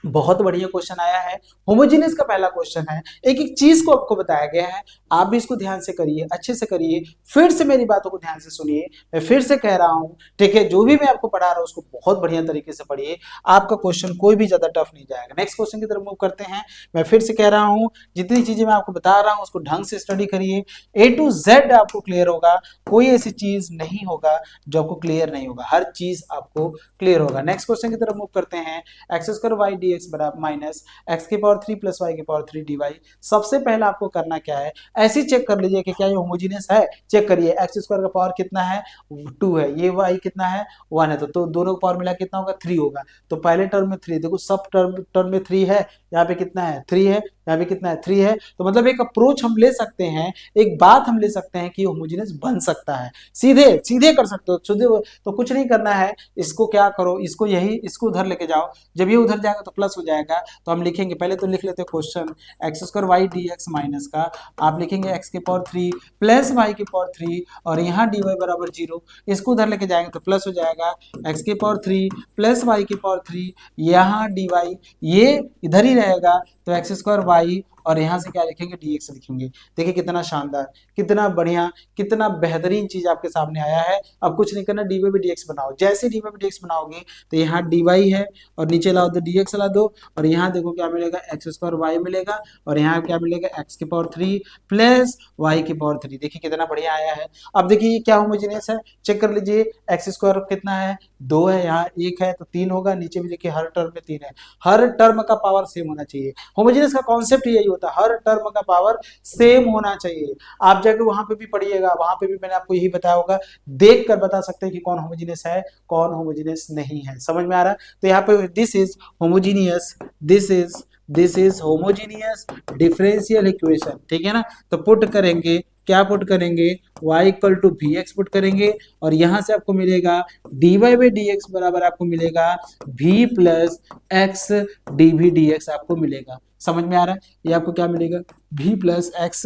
बहुत बढ़िया क्वेश्चन आया है, होमोजेनियस का पहला क्वेश्चन है, एक एक चीज को आपको बताया गया है, आप भी इसको ध्यान से करिए, अच्छे से करिए, फिर से मेरी बातों को ध्यान से सुनिए, मैं फिर से कह रहा हूं, ठीक है, जो भी मैं आपको पढ़ा रहा हूं उसको बहुत बढ़िया तरीके से पढ़िए, आपका क्वेश्चन कोई भी ज्यादा टफ नहीं जाएगा। नेक्स्ट क्वेश्चन की तरफ मूव करते हैं। मैं फिर से कह रहा हूं, जितनी चीजें मैं आपको बता रहा हूं उसको ढंग से स्टडी करिए, ए टू जेड आपको क्लियर होगा, कोई ऐसी चीज नहीं होगा जो आपको क्लियर नहीं होगा, हर चीज आपको क्लियर होगा। नेक्स्ट क्वेश्चन की तरफ मूव करते हैं। X square y d x बराबर माइनस एक्स की पावर 3 प्लस वाई की पावर 3 डी वाई। सबसे पहले आपको करना क्या है, ऐसे चेक कर लीजिए कि क्या ये होमोजेनियस है। चेक करिए, एक्स स्क्वायर का पावर कितना है, 2 है, ये वाई कितना है, 1 है, तो दोनों का पावर मिला कितना होगा, 3 होगा। तो पहले टर्म में 3, देखो सब टर्म में 3 है, यहाँ पे कितना है, 3 है, यहाँ पे कितना है, 3 है। तो मतलब एक अप्रोच हम ले सकते हैं, एक बात हम ले सकते हैं कि होमोजेनियस बन सकता है, सीधे सीधे कर सकते हो, सीधे। तो कुछ नहीं करना है, इसको क्या करो, इसको यही, इसको उधर लेके जाओ, जब ये उधर जाएगा तो प्लस हो जाएगा। तो हम लिखेंगे, पहले तो लिख लेते हैं question, x square y d x minus का आप लिखेंगे एक्स की पावर 3 प्लस वाई की पावर 3, और यहाँ डी वाई बराबर 0, इसको उधर लेके जाएंगे तो प्लस हो जाएगा, एक्स की पावर 3 प्लस वाई की पावर 3, यहाँ डी वाई ये इधर ही रहेगा, तो एक्स स्क्वायर वाई, और यहाँ से क्या लिखेंगे, dx लिखेंगे। देखिए कितना शानदार, कितना बढ़िया, कितना बेहतरीन चीज आपके सामने आया है। अब कुछ नहीं करना, dy by dx बनाओ, जैसे dy by dx बनाओगे तो यहाँ dy है, और नीचे लाओ तो dx ला दो, और यहाँ देखो क्या मिलेगा, एक्स स्क्वायर वाई मिलेगा, और यहाँ क्या मिलेगा, एक्स की पावर 3 प्लस वाई की पावर 3। देखिए कितना बढ़िया आया है। अब देखिए ये क्या होमोजेनियस है, चेक कर लीजिए, एक्स स्क्वायर कितना है, 2 है, यहाँ 1 है, तो 3 होगा, नीचे भी देखिए हर टर्म में 3 है, हर टर्म का पावर सेम होना चाहिए। होमोजेनियस का कॉन्सेप्ट यही होता है, हर टर्म का पावर सेम होना चाहिए। आप जाके वहां पे भी पढ़िएगा, वहां पे भी मैंने आपको यही बताया होगा, देख कर बता सकते हैं कि कौन होमोजेनियस है, कौन होमोजेनियस नहीं है। समझ में आ रहा है? तो यहाँ पे this is homogeneous, this is homogeneous differential equation, ठीक है ना। तो पुट करेंगे, क्या पुट करेंगे, y equal to v x put करेंगे, और यहां से आपको मिलेगा dy बाई डी एक्स बराबर आपको मिलेगा v plus x d v d x आपको मिलेगा। समझ में आ रहा है? ये आपको क्या मिलेगा, v प्लस एक्स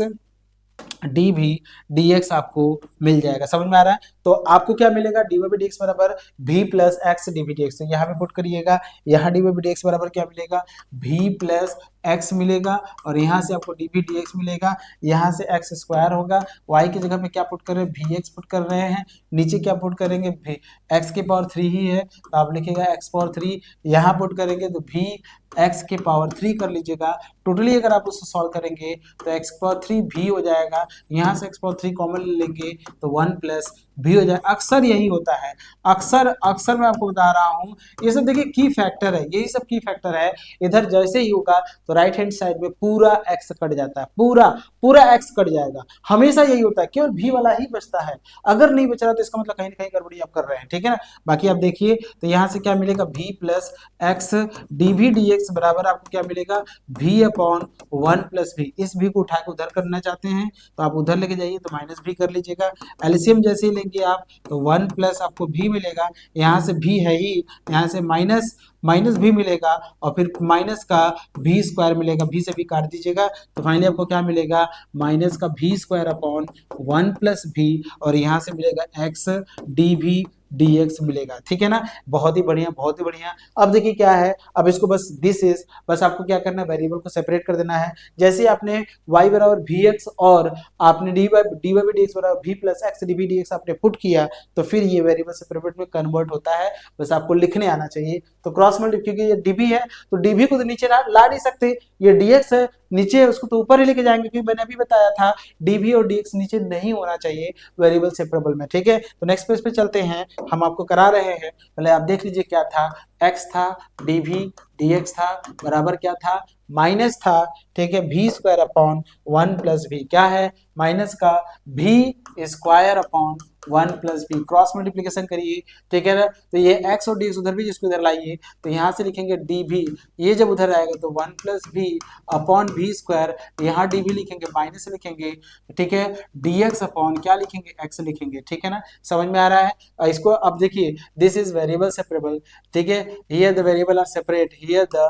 डी भी डी एक्स आपको मिल जाएगा। समझ में आ रहा है? तो आपको क्या मिलेगा, डी बाई डी एक्स बराबर v plus x d v d x, यहाँ पे पुट करिएगा, यहाँ डी बाई डी एक्स बराबर क्या मिलेगा, भी प्लस एक्स मिलेगा, और यहाँ से आपको डी वी डी एक्स मिलेगा, यहाँ से एक्स स्क्वायर होगा, वाई की जगह में क्या पुट कर रहे हैं, भी एक्स पुट कर रहे हैं, नीचे क्या पुट करेंगे, भी एक्स की पावर 3 ही है, तो आप लिखेगा एक्स पावर 3, यहाँ पुट करेंगे तो भी एक्स के पावर 3 कर लीजिएगा। टोटली अगर आप उसको सॉल्व करेंगे तो एक्स पावर 3 भी हो जाएगा, यहाँ से एक्स पावर 3 कॉमन लेंगे तो 1 प्लस भी हो जाए। अक्सर यही होता है, अक्सर अक्सर मैं आपको बता रहा हूँ, ये सब देखिए की फैक्टर है, यही सब की फैक्टर है। इधर जैसे ही होगा तो राइट हैंड साइड में पूरा एक्स कट जाता है, पूरा पूरा एक्स कट जाएगा, हमेशा यही होता है, केवल भी वाला ही बचता है। अगर नहीं बच रहा तो इसका मतलब कहीं ना कहीं गड़बड़ी आप कर रहे हैं, ठीक है ना। बाकी आप देखिए तो यहाँ से क्या मिलेगा, v plus x d v d x बराबर आपको क्या मिलेगा, भी अपॉन 1 प्लस भी। इस भी को उठा के उधर करना चाहते हैं तो आप उधर लेके जाइए तो माइनस भी कर लीजिएगा। एलसीएम जैसे ही लेंगे आप तो 1 प्लस आपको भी मिलेगा, यहाँ से भी है ही, यहाँ से माइनस माइनस भी मिलेगा, और फिर माइनस का भी स्क्वायर मिलेगा, भी से भी काट दीजिएगा तो फाइनली आपको क्या मिलेगा, माइनस का भी स्क्वायर अपॉन 1 प्लस भी, और यहाँ से मिलेगा एक्स डी भी dx मिलेगा। ठीक है ना, बहुत ही बढ़िया, बहुत ही बढ़िया। अब देखिए क्या है, अब इसको बस दिस इज, बस आपको क्या करना है, वेरिएबल को सेपरेट कर देना है। जैसे आपने y बराबर vx और आपने dy by dx बराबर v plus x D D x आपने पुट किया, तो फिर ये वेरिएबल सेपरेट में कन्वर्ट होता है। बस आपको लिखने आना चाहिए। तो क्रॉस मल्टीप्लाई, क्योंकि ये db है तो db को तो नीचे ला नहीं सकते, ये dx है नीचे, उसको तो ऊपर ही लेके जाएंगे, क्योंकि मैंने अभी बताया था db और dx नीचे नहीं होना चाहिए वेरिएबल सेपरेबल में। ठीक है, तो नेक्स्ट पेज पे चलते हैं, हम आपको करा रहे हैं। पहले आप देख लीजिए क्या था, x था, dv dx था, बराबर क्या था, माइनस था। ठीक है, v square upon 1 plus v, क्या है, माइनस का v square upon 1 plus v, cross multiplication करिए। ठीक है ना, तो ये x और dx उधर भी, जिसको इधर लाइए, तो यहाँ से लिखेंगे dv, ये जब उधर आएगा तो 1 plus v upon v square, यहाँ dv लिखेंगे, माइनस लिखेंगे। ठीक है, dx अपॉन क्या लिखेंगे, x लिखेंगे। ठीक है ना, समझ में आ रहा है। इसको अब देखिए, दिस इज वेरिएबल सेपरेबल। ठीक है, here the variable are separate, here the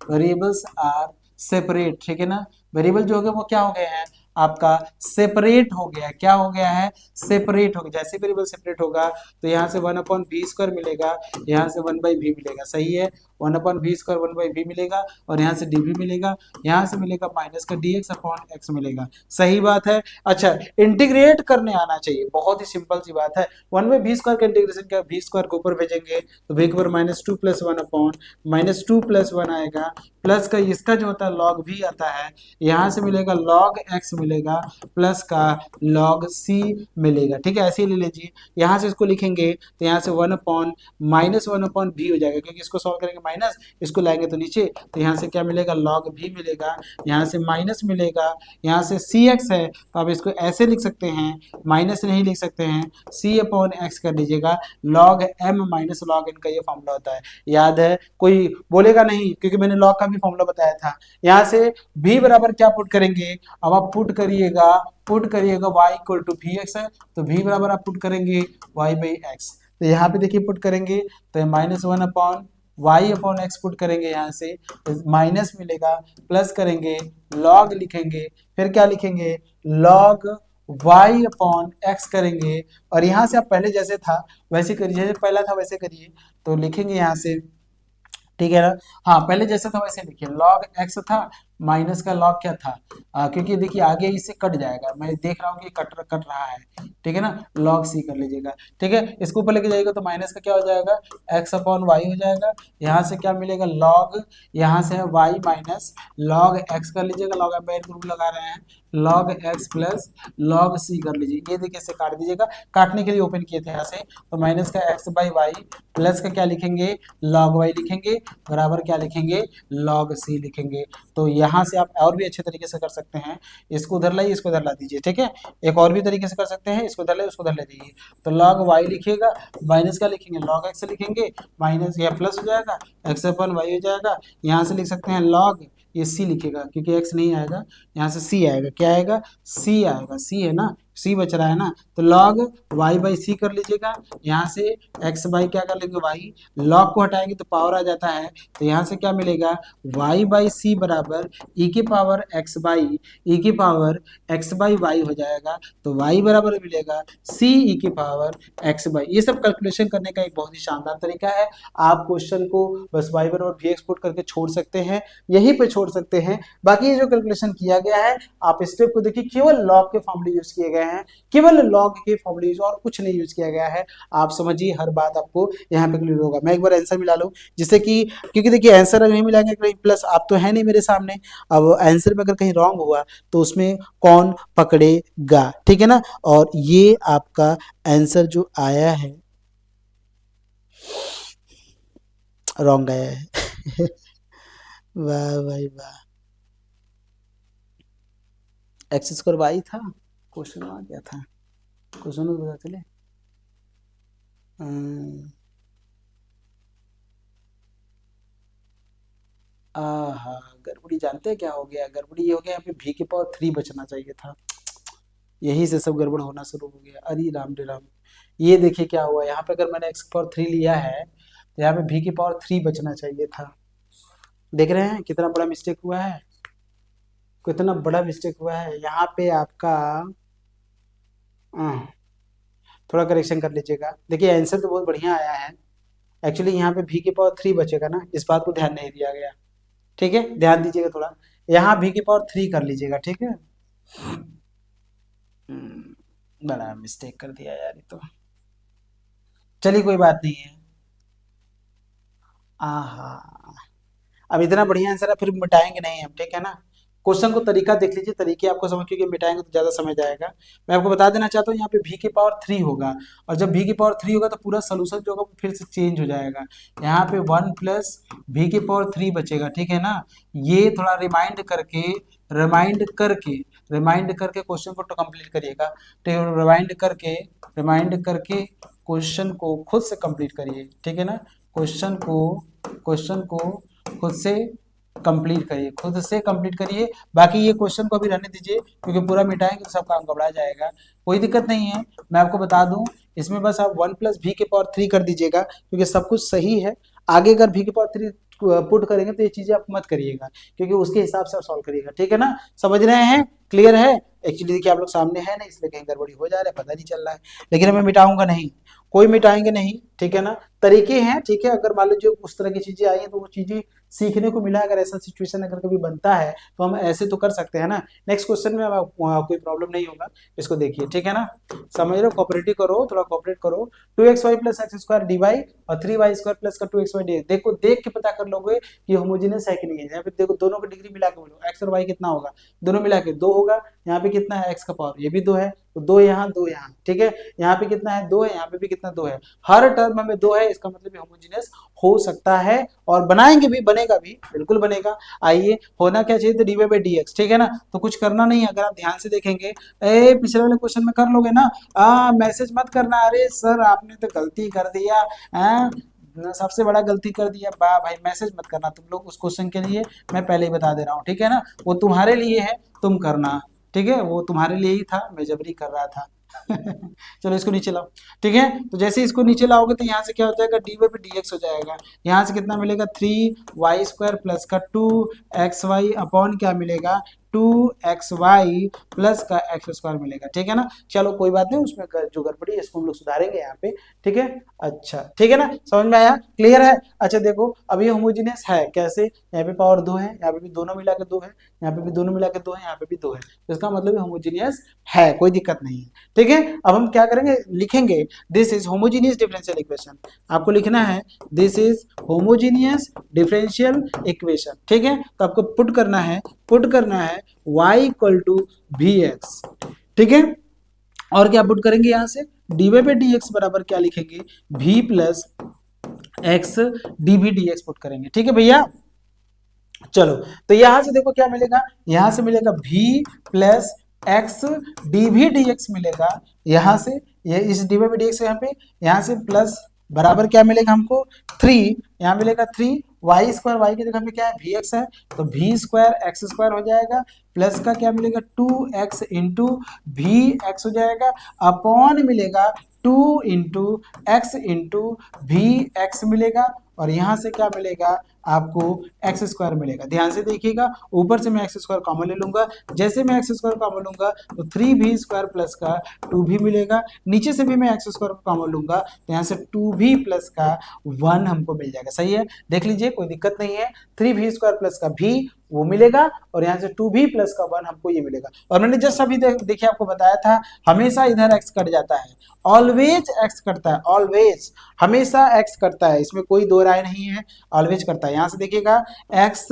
variables are separate. ठीक है ना, वेरिएबल जो हो गए वो क्या हो गए हैं, आपका सेपरेट हो गया। क्या हो गया है, सेपरेट हो गया। जैसे वेरिएबल सेपरेट होगा तो यहाँ से 1 अपॉन वी स्क्वायर मिलेगा, यहाँ से 1 बाई वी मिलेगा। सही है, 1 upon v square 1 by v मिलेगा, और यहाँ से डी वी मिलेगा, यहाँ से मिलेगा माइनस का डी एक्स अपॉन एक्स मिलेगा। सही बात है। अच्छा, इंटीग्रेट करने आना चाहिए, बहुत ही सिंपल सी बात है। 1 बाई वी स्क्वायर का इंटीग्रेशन क्या, वी स्क्वायर को ऊपर भेजेंगे तो वी के ऊपर minus 2 plus 1 upon minus 2 plus 1 आएगा, प्लस का इसका जो होता है लॉग भी आता है, यहाँ से मिलेगा लॉग एक्स मिलेगा, प्लस का लॉग सी मिलेगा। ठीक है, ऐसे ही ले लीजिए, यहाँ से इसको लिखेंगे तो यहाँ से 1 अपॉन माइनस 1 अपॉन भी हो जाएगा, क्योंकि इसको सॉल्व करेंगे माइनस, इसको लाएंगे तो नीचे, तो यहाँ से क्या मिलेगा, लॉग भी मिलेगा, यहाँ से माइनस मिलेगा, यहाँ से सी एक्स है तो आप इसको ऐसे लिख सकते हैं, माइनस नहीं लिख सकते हैं, सी अपॉन एक्स कर लीजिएगा, log m minus log n का ये फॉर्मूला होता है। याद है, कोई बोलेगा नहीं, क्योंकि मैंने लॉग का भी फॉर्मूला बताया था। यहाँ से v बराबर क्या पुट करेंगे, अब आप पुट करिएगा y equal to v x है, तो v बराबर आप पुट करेंगे y बाई एक्स, तो यहाँ पे देखिए पुट करेंगे तो minus 1 upon y upon x put करेंगे, यहाँ से माइनस मिलेगा, प्लस करेंगे, लॉग लिखेंगे, फिर क्या लिखेंगे, लॉग y अपॉन एक्स करेंगे, और यहाँ से आप पहले जैसे था वैसे करिए, जैसे पहला था वैसे करिए, तो लिखेंगे यहाँ से। ठीक है ना, हाँ पहले जैसा था वैसे लिखिए, लॉग एक्स था, माइनस का लॉग क्या था, क्योंकि देखिए आगे इससे कट जाएगा, मैं देख रहा हूँ कि कट रहा है। ठीक है ना, लॉग सी कर लीजिएगा। ठीक है, इसको ऊपर लेके जाइएगा तो माइनस का क्या हो जाएगा, एक्स अपॉन वाई हो जाएगा, यहाँ से क्या मिलेगा, लॉग, यहाँ से है वाई माइनस लॉग एक्स कर लीजिएगा, लॉग एम्पायर ग्रुप लगा रहे हैं, log x plus log c कर लीजिए। ये देखिए इसे काट दीजिएगा, काटने के लिए ओपन किए थे यहाँ से, तो माइनस का एक्स बाई वाई, प्लस का क्या लिखेंगे, लॉग वाई लिखेंगे, बराबर क्या लिखेंगे, लॉग सी लिखेंगे। तो यहाँ से आप और भी अच्छे तरीके से कर सकते हैं, इसको उधर लाइए, इसको उधर ला दीजिए। ठीक है, एक और भी तरीके से कर सकते हैं, इसको उधर लाइए, उसको उधर ले जाइए, तो लॉग वाई लिखिएगा, माइनस का लिखेंगे, लॉग एक्स लिखेंगे, माइनस या प्लस हो जाएगा, एक्स अपन वाई हो जाएगा, यहाँ से लिख सकते हैं लॉग, ये सी लिखेगा क्योंकि एक्स नहीं आएगा, यहाँ से सी आएगा, क्या आएगा, सी आएगा, सी है ना, सी बच रहा है ना, तो लॉग वाई बाई सी कर लीजिएगा, यहाँ से एक्स बाई क्या कर लेंगे, वाई, लॉग को हटाएंगे तो पावर आ जाता है, तो यहाँ से क्या मिलेगा, वाई बाई सी बराबर ई की पावर एक्स बाई ई की पावर एक्स बाई वाई हो जाएगा, तो वाई बराबर मिलेगा सी ई की पावर एक्स बाई। ये सब कैलकुलेशन करने का एक बहुत ही शानदार तरीका है, आप क्वेश्चन को बस वाई बराबर वी एक्सपोर्ट करके छोड़ सकते हैं, यहीं पे छोड़ सकते हैं। बाकी ये जो कैलकुलेशन किया गया है, आप स्टेप को देखिए, केवल लॉग के फॉर्मूले यूज किए गए हैं, केवल लॉग के फॉर्मूले यूज, और कुछ नहीं यूज किया गया है। आप समझिए, हर बात आपको यहाँ पे क्लियर होगा। मैं एक बार आंसर मिला लूँ, जिससे कि, क्योंकि देखिए आंसर अगर नहीं मिलाएंगे कहीं प्लस, आप तो है नहीं मेरे सामने, अब आंसर में अगर कहीं रॉन्ग हुआ तो उसमें कौन पकड़ेगा। ठीक है ना, और ये आपका आंसर जो आया है रॉन्ग आया है वाह भाई वाह, एक्स स्क्वायर वाई था, क्वेश्चन आ गया था, क्वेश्चन को पता चले। आहा, गड़बड़ी जानते हैं क्या हो गया, गड़बड़ी ये हो गया, यहाँ पे भी के पावर 3 बचना चाहिए था, यही से सब गड़बड़ होना शुरू हो गया। अरे राम रे राम, ये देखिए क्या हुआ, यहाँ पे अगर मैंने एक्स की पावर 3 लिया है तो यहाँ पे भी की पावर 3 बचना चाहिए था। देख रहे हैं कितना बड़ा मिस्टेक हुआ है, कितना बड़ा मिस्टेक हुआ है यहाँ पे आपका। थोड़ा करेक्शन कर लीजिएगा। देखिए आंसर तो बहुत बढ़िया आया है, एक्चुअली यहाँ पे v की पावर 3 बचेगा ना, इस बात को ध्यान नहीं दिया गया। ठीक है, ध्यान दीजिएगा थोड़ा, यहाँ v की पावर 3 कर लीजिएगा। ठीक है, बड़ा मिस्टेक कर दिया यार ये तो, चलिए कोई बात नहीं है। आहा, अब इतना बढ़िया आंसर है, फिर मिटाएंगे नहीं हम, ठीक है ना। क्वेश्चन को तरीका देख लीजिए, तरीके आपको समझ, क्योंकि मिटाएंगे तो ज्यादा समय जाएगा। मैं आपको बता देना चाहता हूँ यहाँ पे v की पावर 3 होगा, और जब v की पावर 3 होगा तो पूरा सोल्यूशन जो होगा वो फिर से चेंज हो जाएगा। यहाँ पे 1 प्लस v की पावर 3 बचेगा, ठीक है ना। ये थोड़ा रिमाइंड करके क्वेश्चन को तो कंप्लीट करिएगा। तो रिमाइंड करके क्वेश्चन को खुद से कंप्लीट करिए, ठीक है ना। क्वेश्चन को खुद से कंप्लीट करिए। बाकी ये क्वेश्चन को अभी रहने दीजिए, क्योंकि पूरा मिटाएंगे तो सब काम गड़बड़ा जाएगा। कोई दिक्कत नहीं है, मैं आपको बता दूं, इसमें बस आप 1 प्लस v की पावर 3 कर दीजिएगा, क्योंकि सब कुछ सही है। आगे अगर v की पावर 3 पुट करेंगे तो ये चीजें आप मत करिएगा, क्योंकि उसके हिसाब से आप सॉल्व करिएगा, ठीक है ना। समझ रहे हैं, क्लियर है। एक्चुअली देखिए आप लोग सामने है ना, इसलिए कहीं गड़बड़ी हो जा रहा है, पता नहीं चल रहा है। लेकिन मैं मिटाऊंगा नहीं, कोई मिटाएंगे नहीं, ठीक है ना। तरीके हैं, ठीक है। अगर मान लीजिए उस तरह की चीजें आई हैं तो वो चीजें सीखने को मिला। अगर ऐसा सिचुएशन अगर कभी बनता है तो हम ऐसे तो कर सकते हैं ना। नेक्स्ट क्वेश्चन में कोई प्रॉब्लम नहीं होगा, इसको देखिए, ठीक है ना। समझ लो, कोऑपरेटिव करो, थोड़ा कोऑपरेट करो। 2xy plus x square d y और 3y स्क्वायर प्लस का 2xy डी, देखो देख के पता कर लोगे कि होमोजेनियस है कि नहीं है। यहाँ पे देखो दोनों की डिग्री मिला के बोलो, एक्स और वाई कितना होगा, दोनों मिला के 2 होगा। यहाँ पे कितना है, एक्स का पावर, ये भी 2 है, तो 2 यहाँ 2 यहाँ, ठीक है। यहाँ पे कितना है, 2 है, यहाँ पे भी कितना 2 है। हर टर्म में 2 है, इसका मतलब होमोजेनियस हो सकता है, और बनाएंगे भी, बनेगा भी, बिल्कुल बनेगा। आइए, होना क्या चाहिए, तो d y by d x, ठीक है ना। तो कुछ करना नहीं है, अगर आप ध्यान से देखेंगे, पिछले वाले क्वेश्चन में कर लोगे ना। मैसेज मत करना, अरे सर आपने तो गलती कर दिया, सबसे बड़ा गलती कर दिया, बा भाई मैसेज मत करना तुम लोग उस क्वेश्चन के लिए, मैं पहले ही बता दे रहा हूँ, ठीक है ना। वो तुम्हारे लिए है, तुम करना, ठीक है। वो तुम्हारे लिए ही था, मैं जबरी कर रहा था। चलो इसको नीचे लाओ, ठीक है। तो जैसे इसको नीचे लाओगे तो यहाँ से क्या हो जाएगा, डी वाई डी एक्स हो जाएगा। यहाँ से कितना मिलेगा, 3y स्क्वायर प्लस का 2xy अपॉन क्या मिलेगा, 2xy प्लस का एक्स स्क्वायर मिलेगा, ठीक है ना। चलो कोई बात नहीं, उसमें जो गड़बड़ी है इसको हम लोग सुधारेंगे यहाँ पे, ठीक है। अच्छा, ठीक है ना, समझ में आया, क्लियर है। अच्छा देखो, अब ये होमोजेनियस है कैसे, यहाँ पे पावर 2 है, यहाँ पे भी दोनों मिला के 2 है, यहाँ पे भी दोनों मिला के 2 है, यहाँ पे भी 2 है, तो इसका मतलब होमोजेनियस है, कोई दिक्कत नहीं है, ठीक है। अब हम क्या करेंगे, लिखेंगे this is homogeneous differential equation. आपको लिखना है this is homogeneous differential equation, ठीक है। तो आपको पुट करना है y equal to v x, ठीक है। और क्या पुट करेंगे यहाँ से, d y by d x बराबर क्या लिखेंगे, v plus x d v d x put करेंगे, ठीक है भैया। चलो, तो यहां से देखो क्या मिलेगा, यहां से मिलेगा v plus x d v d x मिलेगा। यहां से ये इस डी वी डी एक्स यहाँ से प्लस बराबर क्या मिलेगा हमको, 3, यहाँ मिलेगा 3 वाई स्क्वायर, वाई की जगह पे क्या है, वी एक्स है, तो वी स्क्वायर एक्स स्क्वायर हो जाएगा, प्लस का क्या मिलेगा, 2x इंटू वी एक्स हो जाएगा, अपॉन मिलेगा 2 into x into v x मिलेगा, और यहाँ से क्या मिलेगा आपको, एक्स स्क्वायर मिलेगा। ध्यान से देखिएगा, ऊपर से मैं एक्स स्क्वायर कॉमन ले लूंगा, जैसे मैं एक्स स्क्वायर कॉमन लूंगा तो 3v स्क्वायर प्लस का 2v मिलेगा, नीचे से भी मैं एक्स स्क्वायर कॉमन लूंगा तो यहाँ से 2v प्लस का 1 हमको मिल जाएगा, सही है। देख लीजिए, कोई दिक्कत नहीं है, 3v स्क्वायर प्लस का v वो मिलेगा, और यहाँ से 2v प्लस का 1 हमको ये मिलेगा। और मैंने जस्ट अभी देखिए आपको बताया था, हमेशा इधर x कट जाता है, ऑलवेज x कटता है, ऑलवेज, हमेशा x कटता है, इसमें कोई दो राय नहीं है, ऑलवेज करता है। यहाँ से देखिएगा x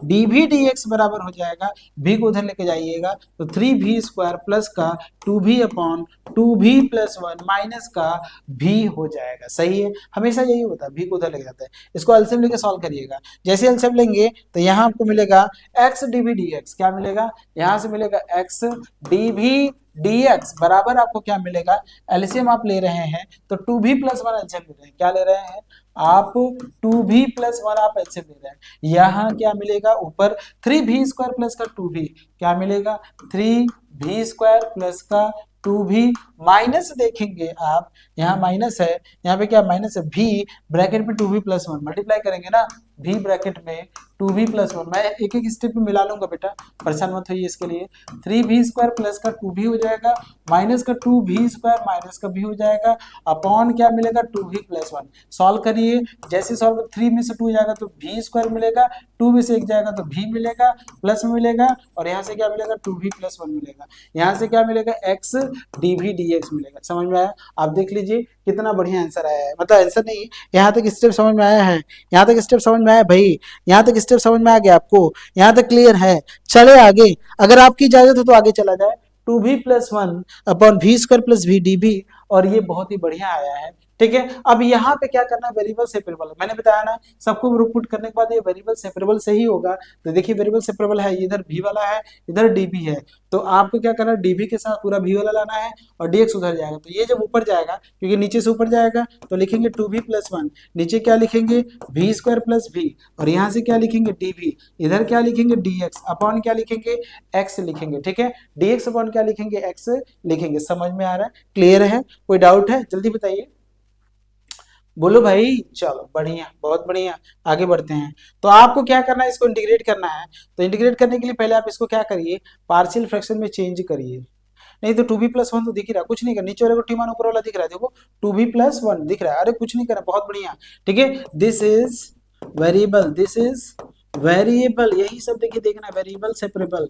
dv dx बराबर हो जाएगा, v को उधर लेके जाइएगा तो 3v स्क्वायर प्लस का 2v upon 2v plus 1 minus का v हो जाएगा, सही है। हमेशा यही होता है, v को उधर लेके जाता है। इसको एलसीएम लेके सॉल्व करिएगा, जैसे एलसीएम लेंगे तो यहाँ आपको मिलेगा x dv dx, क्या मिलेगा, यहाँ से मिलेगा x dv dx बराबर आपको क्या मिलेगा, एलसीएम आप ले रहे हैं तो 2v प्लस 1 एलसीएम ले रहे हैं, क्या ले रहे हैं आप, 2v प्लस 1 आप एलसीएम ले रहे हैं। यहाँ क्या मिलेगा, ऊपर 3v स्क्वायर प्लस का 2v, क्या मिलेगा 3v स्क्वायर प्लस का 2v, माइनस देखेंगे आप, यहाँ माइनस है, यहाँ पे क्या माइनस है, v ब्रैकेट में 2v प्लस 1 मल्टीप्लाई करेंगे ना, v ब्रैकेट में 2v+1, मैं एक एक स्टेप में मिला लूंगा बेटा, परेशान मत होइए इसके लिए। 3v² प्लस का 2v हो जाएगा, माइनस का 2v² माइनस का v हो जाएगा, अपॉन क्या मिलेगा 2v+1। सॉल्व करिए, जैसे सॉल्व 3 में से 2 जाएगा तो v² मिलेगा, 2 में से 1 जाएगा तो v मिलेगा, प्लस में मिलेगा, और यहाँ से क्या मिलेगा 2v+1 मिलेगा, यहाँ से क्या मिलेगा x dv dx मिलेगा। समझ में आया? आप देख लीजिए कितना बढ़िया आंसर आया है, मतलब आंसर नहीं, यहाँ तक स्टेप समझ में आया है, यहाँ तक स्टेप समझ में आया भाई, यहाँ तक स्टेप समझ में आ गया आपको, यहाँ तक क्लियर है। चले आगे, अगर आपकी इजाजत हो तो आगे चला जाए। 2v+1 upon v² plus v dv, और ये बहुत ही बढ़िया आया है, ठीक है। अब यहाँ पे क्या करना है, वेरिएबल सेपरेबल, मैंने बताया ना सबको ग्रुप पुट करने के बाद ये वेरिएबल सेपरेबल से ही होगा। तो देखिए वेरिएबल सेपरेबल है, इधर v वाला है, इधर dv है, तो आपको क्या करना है, dv के साथ पूरा v वाला लाना है, और dx उधर जाएगा, तो ये जब ऊपर जाएगा, क्योंकि नीचे से ऊपर जाएगा, तो लिखेंगे 2v+1, नीचे क्या लिखेंगे v² प्लस v, और यहाँ से क्या लिखेंगे dv, इधर क्या लिखेंगे dx, अपॉन क्या लिखेंगे x लिखेंगे, ठीक है, dx अपॉन क्या लिखेंगे x लिखेंगे। समझ में आ रहा है, क्लियर है, कोई डाउट है जल्दी बताइए, बोलो भाई। चलो बढ़िया, बहुत बढ़िया, आगे बढ़ते हैं। तो आपको क्या करना है, इसको इंटीग्रेट करना है। तो इंटीग्रेट करने के लिए पहले आप इसको क्या करिए, पार्शियल फ्रैक्शन में चेंज करिए। नहीं तो 2v+1 तो दिख ही रहा, कुछ नहीं करना, नीचे वाले को टी मान ऊपर वाला दिख रहा है, देखो 2v+1 दिख रहा है, अरे कुछ नहीं करना, बहुत बढ़िया, ठीक है। This is variable, this is variable, यही सब देखिए देखना, वेरिएबल सेपरेबल,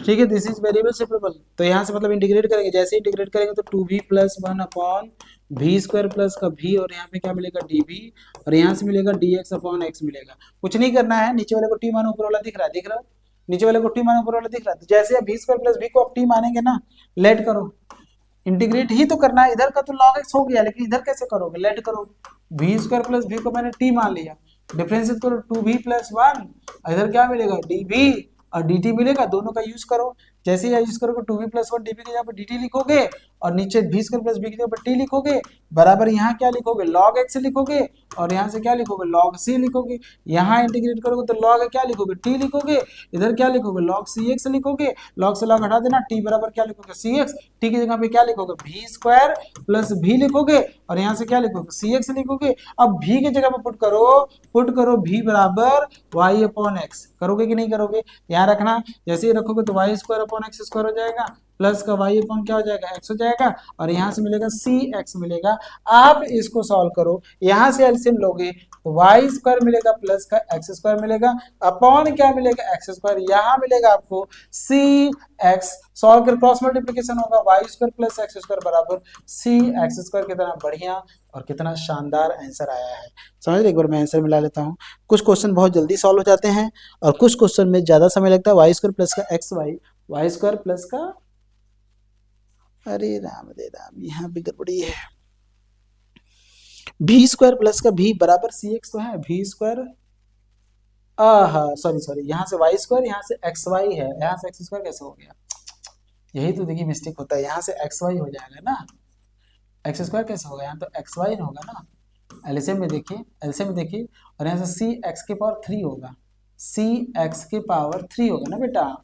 ठीक है, दिस इज वेरिएबल सेपरेबल। तो यहाँ से मतलब इंटीग्रेट करेंगे, जैसे इंटीग्रेट करेंगे तो 2v+1 अपॉन v² प्लस का v, और यहाँ पे क्या मिलेगा dv, और यहाँ से मिलेगा dx अपॉन x मिलेगा। कुछ नहीं करना है, नीचे वाले को टी मान ऊपर वाला दिख रहा है, दिख रहा है, नीचे वाले को टी मान ऊपर वाला दिख रहा है, तो जैसे आप v² प्लस v को आप टी मानेंगे ना, लेट करो, इंटीग्रेट ही तो करना है, इधर का तो log x हो गया, लेकिन इधर कैसे करोगे, लेट करो, v² प्लस v को मैंने टी मान लिया, डिफरेंशिएट करो 2v+1, इधर क्या मिलेगा dv और dt मिलेगा, दोनों का यूज करो, जैसे यूज करोगे 2v+1 dv के जगह पर dt लिखोगे, और नीचे v² प्लस v की जगह पर t लिखोगे, बराबर यहाँ क्या लिखोगे log x लिखोगे, और यहाँ से क्या लिखोगे log c लिखोगे, यहाँ इंटीग्रेट करोगे तो log क्या लिखोगे t लिखोगे, इधर क्या लिखोगे log cx लिखोगे, log से log हटा देना, t बराबर क्या लिखोगे cx, t की जगह पे क्या लिखोगे v² प्लस v लिखोगे, और यहाँ से क्या लिखोगे cx लिखोगे। अब v की जगह पे पुट करो v बराबर y अपॉन x, करोगे कि नहीं करोगे, यहाँ रखना, जैसे ही रखोगे तो y² अपॉन x² हो जाएगा, प्लस का y अपॉन क्या हो जाएगा x हो जाएगा, और यहाँ से मिलेगा cx मिलेगा। आप इसको सॉल्व करो, यहाँ से एलसीएम लोगे तो y² मिलेगा प्लस का x² मिलेगा, अपॉन क्या मिलेगा x², यहाँ मिलेगा आपको cx, सॉल्व कर क्रॉस मल्टीप्लीकेशन होगा, y² प्लस x² बराबर cx²। कितना बढ़िया और कितना शानदार आंसर आया है, समझ रहे। एक बार मैं आंसर मिला लेता हूँ, कुछ क्वेश्चन बहुत जल्दी सॉल्व हो जाते हैं और कुछ क्वेश्चन में ज्यादा समय लगता है। y² प्लस का xy, y² प्लस का, अरे राम दे राम, यहाँ भी गड़बड़ी है, v² प्लस का v बराबर cx तो है, v², सॉरी, यहाँ से y², यहाँ से xy है, यहाँ से x² कैसे हो गया, यही तो देखिए मिस्टेक होता है, यहाँ से xy हो जाएगा ना, x² कैसे होगा, यहाँ तो xy होगा ना, एलसीएम में देखिए, और यहाँ से cx के पावर 3 होगा, cx के पावर 3 होगा ना बेटा।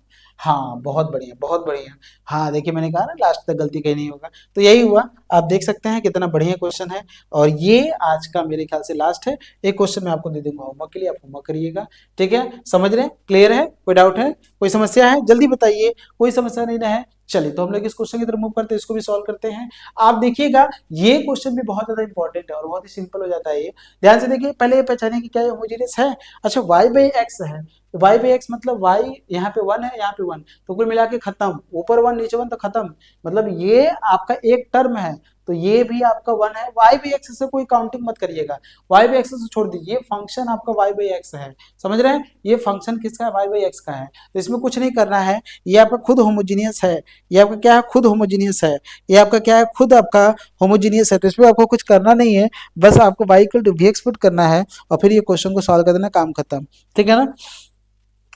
हाँ बहुत बढ़िया, बहुत बढ़िया। हाँ देखिए मैंने कहा ना लास्ट तक गलती कहीं नहीं होगा, तो यही हुआ। आप देख सकते हैं कितना बढ़िया क्वेश्चन है, और ये आज का मेरे ख्याल से लास्ट है। एक क्वेश्चन मैं आपको दे दूंगा होमवर्क के लिए, आप होमवर्क करिएगा, ठीक है। समझ रहे हैं, क्लियर है, कोई डाउट है, कोई समस्या है, जल्दी बताइए, कोई समस्या नहीं ना है। चलिए तो हम लोग इस क्वेश्चन की तरफ मूव करते हैं, इसको भी सॉल्व करते हैं। आप देखिएगा ये क्वेश्चन भी बहुत ज्यादा इंपॉर्टेंट है और बहुत ही सिंपल हो जाता है ये। ध्यान से देखिए, पहले ये पहचाने कि क्या ये होमोजेनियस है। अच्छा y/x है, तो y/x मतलब y यहाँ पे 1 है, यहाँ पे 1, तो कुल मिला के खत्म, ऊपर 1 नीचे 1 तो खत्म, मतलब ये आपका एक टर्म है, तो ये भी आपका 1 है। y/x से कोई काउंटिंग मत करिएगा, y/x से छोड़ दीजिए, ये फंक्शन आपका y/x है, समझ रहे हैं, ये फंक्शन किसका है, y/x का है, तो इसमें कुछ नहीं करना है, ये आपका खुद होमोजीनियस है, ये आपका क्या है, खुद होमोजीनियस है, ये आपका क्या है, खुद आपका होमोजीनियस है, तो इसमें आपको कुछ करना नहीं है, बस आपको y/vx पुट करना है और फिर ये क्वेश्चन को सॉल्व कर देना, काम खत्म, ठीक है ना।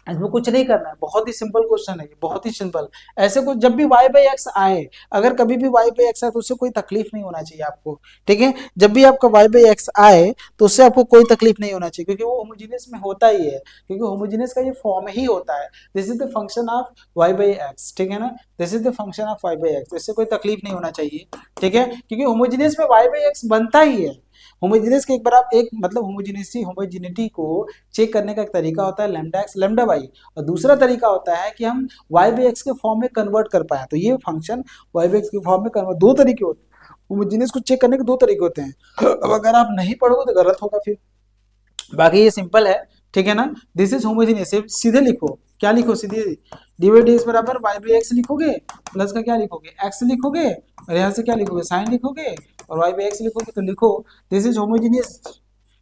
इसमें कुछ नहीं करना है, बहुत ही सिंपल क्वेश्चन है ये, बहुत ही सिंपल। ऐसे को जब भी y/x आए, अगर कभी भी y/x आए तो उससे कोई तकलीफ नहीं होना चाहिए आपको, ठीक है। जब भी आपका y/x आए तो उससे आपको कोई तकलीफ नहीं होना चाहिए, क्योंकि वो होमोजेनियस में होता ही है, क्योंकि होमोजेनियस का ये फॉर्म ही होता है, this is the function of y/x, ठीक है ना, this is the function of y/x, तो इससे कोई तकलीफ नहीं होना चाहिए, ठीक है, क्योंकि होमोजेनियस में y/x बनता ही है, होमोजेनियस के एक बार आप एक मतलब होमोजेनिटी को चेक करने का एक तरीका होता है लैम्डा एक्स लैम्डा वाई, और दूसरा तरीका होता है कि हम वाई बाई एक्स के फॉर्म में कन्वर्ट कर पाए। तो ये फंक्शन वाई बाई एक्स के फॉर्म में कन्वर्ट, दो तरीके होते हैं होमोजेनियस को चेक करने के, दो तरीके होते हैं। अब अगर आप नहीं पढ़ोगे तो गलत होगा फिर, बाकी ये सिंपल है, ठीक है ना। दिस इज होमोजेनियस, सीधे लिखो, क्या लिखो सीधे, डी बाई डी एक्स बराबर वाई बाई एक्स लिखोगे, प्लस का क्या लिखोगे एक्स लिखोगे, और यहाँ से क्या लिखोगे साइन लिखोगे, और वाई बाई एक्स लिखोगे। तो लिखो this is homogeneous,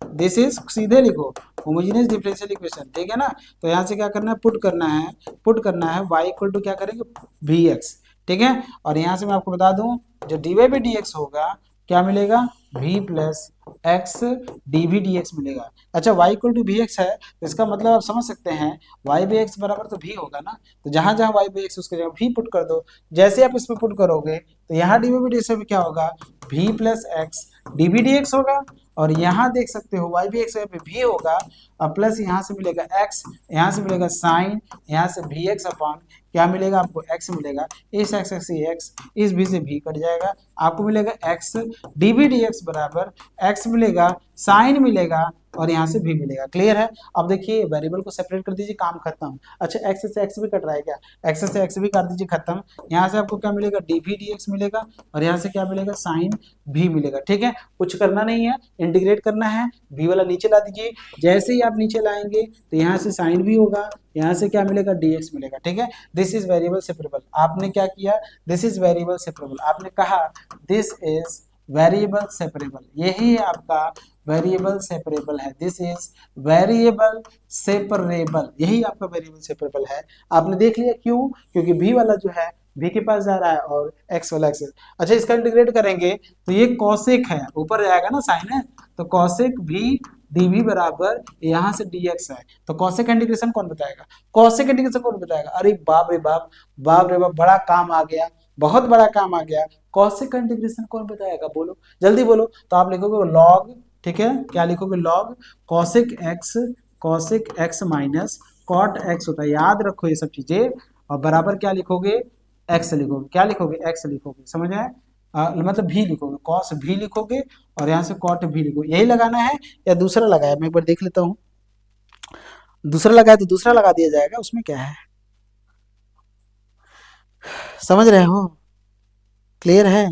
this is सीधे लिखो होमोजेनियस डिफरेंशियल इक्वेशन, ठीक है ना। तो यहाँ से क्या करना है, पुट करना है y इक्वल टू क्या करेंगे वी एक्स, ठीक है। और यहाँ से मैं आपको बता दूं जो d y by d x होगा क्या मिलेगा, v plus x d v d x मिलेगा। अच्छा y equal to v x है तो इसका मतलब आप समझ सकते हैं y बाई एक्स बराबर तो v होगा ना, तो जहां जहां y बाई एक्स उसके जगह v पुट कर दो। जैसे आप इसमें पुट करोगे तो यहाँ d y by d x में क्या होगा, v plus x d v d x होगा, और यहाँ देख सकते हो y बाई एक्स पे v होगा, और प्लस यहाँ से मिलेगा x, यहाँ से मिलेगा साइन, यहाँ से वी एक्स अपॉन क्या मिलेगा आपको x मिलेगा, इस x से x, इस v से v कट जाएगा, आपको मिलेगा x d v d x बराबर x मिलेगा, साइन मिलेगा, और यहाँ से भी मिलेगा। क्लियर है। अब देखिए वेरिएबल को सेपरेट कर दीजिए, काम खत्म। अच्छा x से x भी कट रहा है क्या, x से x भी काट दीजिए, खत्म। यहाँ से आपको क्या मिलेगा डी वी डी एक्स मिलेगा, और यहाँ से क्या मिलेगा साइन भी मिलेगा, ठीक है। कुछ करना नहीं है, इंटीग्रेट करना है, v वाला नीचे ला दीजिए। जैसे ही आप नीचे लाएंगे तो यहाँ से साइन भी होगा, यहाँ से क्या मिलेगा dx मिलेगा, ठीक है। दिस इज वेरिएबल सेपरेबल, आपने क्या किया, दिस इज वेरिएबल सेपरेबल, आपने कहा दिस इज वेरिएबल सेपरेबल, यही आपका वेरिएबल सेपरेबल है, दिस इज वेरिएबल सेपरेबल, यही आपका वेरिएबल सेपरेबल है। आपने देख लिया क्यों, क्योंकि v वाला जो है v के पास जा रहा है और x वाला x। अच्छा इसका इंटीग्रेट करेंगे तो ये कॉसेक है, ऊपर जाएगा ना साइन है, तो कॉसेक v dv बराबर यहाँ से dx है। तो कॉसेक इंटीग्रेशन कौन बताएगा, कॉसेक इंटीग्रेशन कौन बताएगा, अरे बाप रे बाप, बाप रे बाप, बड़ा काम आ गया, बहुत बड़ा काम आ गया। कॉसेक इंटीग्रेशन कौन बताएगा, बोलो जल्दी बोलो। तो आप लिखोगे लॉग, ठीक है, क्या लिखोगे log cosec x minus cot x होता है, याद रखो ये सब चीजें। और बराबर क्या लिखोगे एक्स लिखोगे, क्या लिखोगे एक्स लिखोगे, समझ आए, मतलब भी लिखोगे, कॉस भी लिखोगे, और यहाँ से कॉट भी लिखोगे। यही लगाना है या दूसरा लगाया, मैं एक बार देख लेता हूँ, दूसरा लगाया तो दूसरा लगा दिया जाएगा, उसमें क्या है, समझ रहे हो, क्लियर है।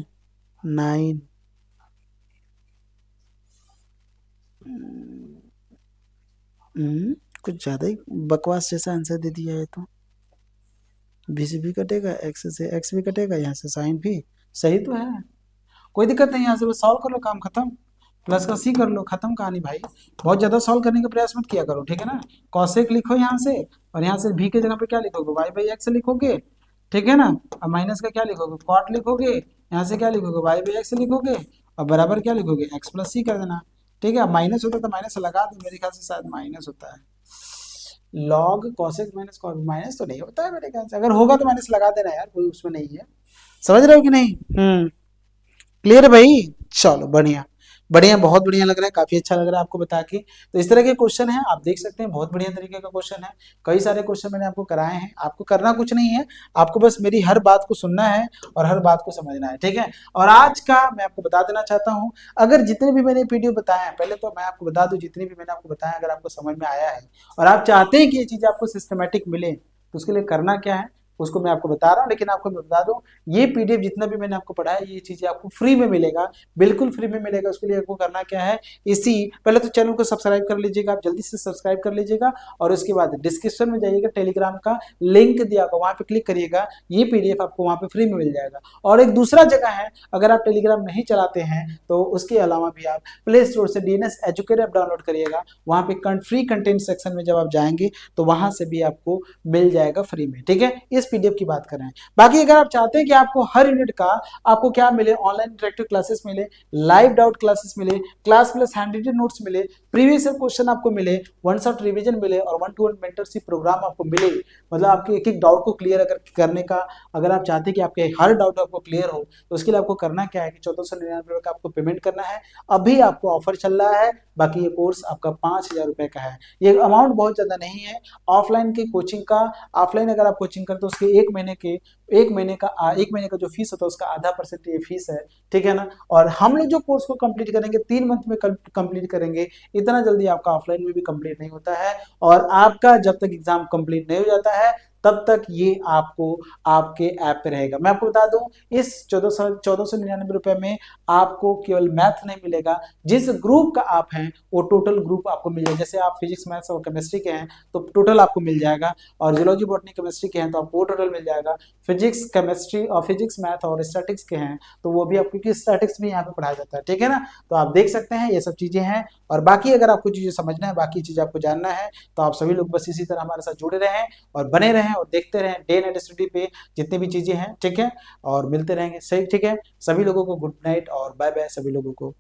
9 कुछ ज्यादा ही बकवास जैसा आंसर दे दिया है। तो बी से भी कटेगा, एक्स से एक्स भी कटेगा, यहाँ से साइन भी, सही तो है, कोई दिक्कत नहीं। यहाँ से बस सॉल्व कर लो, काम खत्म, प्लस का सी कर लो, खत्म कहानी भाई। बहुत ज्यादा सॉल्व करने का प्रयास मत किया करो, ठीक है ना। कॉसेक लिखो यहाँ से, और यहाँ से भी के जगह पे क्या लिखोगे वाई बाई एक्स लिखोगे, ठीक है ना। अब माइनस का क्या लिखोगे कॉट लिखोगे, यहाँ से क्या लिखोगे वाई बाई एक्स लिखोगे, और बराबर क्या लिखोगे एक्स प्लस सी कर देना, ठीक है। माइनस होता तो माइनस लगा दो, मेरे ख्याल से शायद माइनस होता है, log cosec minus cos, minus तो नहीं होता है मेरे ख्याल से, अगर होगा तो माइनस लगा देना यार, कोई उसमें नहीं है, समझ रहे हो कि नहीं। क्लियर है भाई, चलो बढ़िया बढ़िया, बहुत बढ़िया लग रहा है, काफी अच्छा लग रहा है आपको बता के। तो इस तरह के क्वेश्चन है, आप देख सकते हैं, बहुत बढ़िया तरीके का क्वेश्चन है, कई सारे क्वेश्चन मैंने आपको कराए हैं। आपको करना कुछ नहीं है, आपको बस मेरी हर बात को सुनना है और हर बात को समझना है, ठीक है। और आज का मैं आपको बता देना चाहता हूँ, अगर जितने भी मैंने पीडीएफ बताए हैं, पहले तो मैं आपको बता दूं, जितने भी मैंने आपको बताया, अगर आपको समझ में आया है और आप चाहते हैं कि ये चीज आपको सिस्टमेटिक मिले, तो उसके लिए करना क्या है उसको मैं आपको बता रहा हूँ। लेकिन आपको मैं बता दूं, ये पीडीएफ जितना भी मैंने आपको पढ़ाया, ये चीजें आपको फ्री में मिलेगा, बिल्कुल फ्री में मिलेगा। उसके लिए आपको करना क्या है, इसी पहले तो चैनल को सब्सक्राइब कर लीजिएगा, आप जल्दी से सब्सक्राइब कर लीजिएगा, और उसके बाद डिस्क्रिप्शन में जाइएगा, टेलीग्राम का लिंक दिया होगा, वहां पे क्लिक करिएगा, ये पीडीएफ आपको वहां पे फ्री में मिल जाएगा। और एक दूसरा जगह है, अगर आप टेलीग्राम नहीं चलाते हैं तो उसके अलावा भी आप प्ले स्टोर से डीएनएस एजुकेटर ऐप डाउनलोड करिएगा, वहां पे फ्री कंटेंट सेक्शन में जब आप जाएंगे तो वहां से भी आपको मिल जाएगा फ्री में, ठीक है। इस पीडीएफ की बात कर रहे हैं। बाकी अगर आप चाहते हैं कि आपको हर यूनिट का आपको क्या मिले, ऑनलाइन इंटरेक्टिव क्लासेस मिले, लाइव डाउट क्लासेस मिले, class plus hand written notes मिले, प्रीवियस ईयर क्वेश्चन आपको मिले, वन शॉट रिवीजन मिले, और 1-to-1 मेंटरशिप प्रोग्राम आपको मिले, मतलब आपके एक एक डाउट को क्लियर अगर करने का, अगर आप चाहते हैं कि आपके हर डाउट आपको क्लियर हो, तो उसके लिए आपको करना क्या है कि 1499 का आपको पेमेंट करना है। अभी आपको ऑफर चल रहा है, बाकी ये कोर्स आपका 5000 रुपए का है, ये अमाउंट बहुत ज्यादा नहीं है। ऑफलाइन की कोचिंग का, ऑफलाइन अगर आप कोचिंग करते हो उसके एक महीने का जो फीस होता है उसका आधा % ये फीस है, ठीक है ना। और हम लोग जो कोर्स को कंप्लीट करेंगे 3 मंथ में कंप्लीट करेंगे, इतना जल्दी आपका ऑफलाइन में भी कंप्लीट नहीं होता है। और आपका जब तक एग्जाम कंप्लीट नहीं हो जाता है तब तक ये आपको आपके ऐप पे रहेगा। मैं आपको बता दूं, इस 1499 रुपए में आपको केवल मैथ नहीं मिलेगा, जिस ग्रुप का आप हैं वो टोटल ग्रुप आपको मिल जाएगा। जैसे आप फिजिक्स मैथ्स और केमिस्ट्री के हैं तो टोटल आपको मिल जाएगा, और जियोलॉजी बॉटनी केमिस्ट्री के हैं तो आपको वो टोटल मिल जाएगा। फिजिक्स केमिस्ट्री और फिजिक्स मैथ और स्टैटिक्स के हैं तो वो भी आपको, क्योंकि स्टैटिक्स भी यहाँ पे पढ़ाया जाता है, ठीक है ना। तो आप देख सकते हैं ये सब चीजें हैं। और बाकी अगर आपको चीजें समझना है, बाकी चीजें आपको जानना है, तो आप सभी लोग बस इसी तरह हमारे साथ जुड़े रहें और बने रहें और देखते रहें डे नाइट स्टडी पे जितनी भी चीजें हैं, ठीक है। और मिलते रहेंगे, सही, ठीक है। सभी लोगों को गुड नाइट और बाय बाय सभी लोगों को।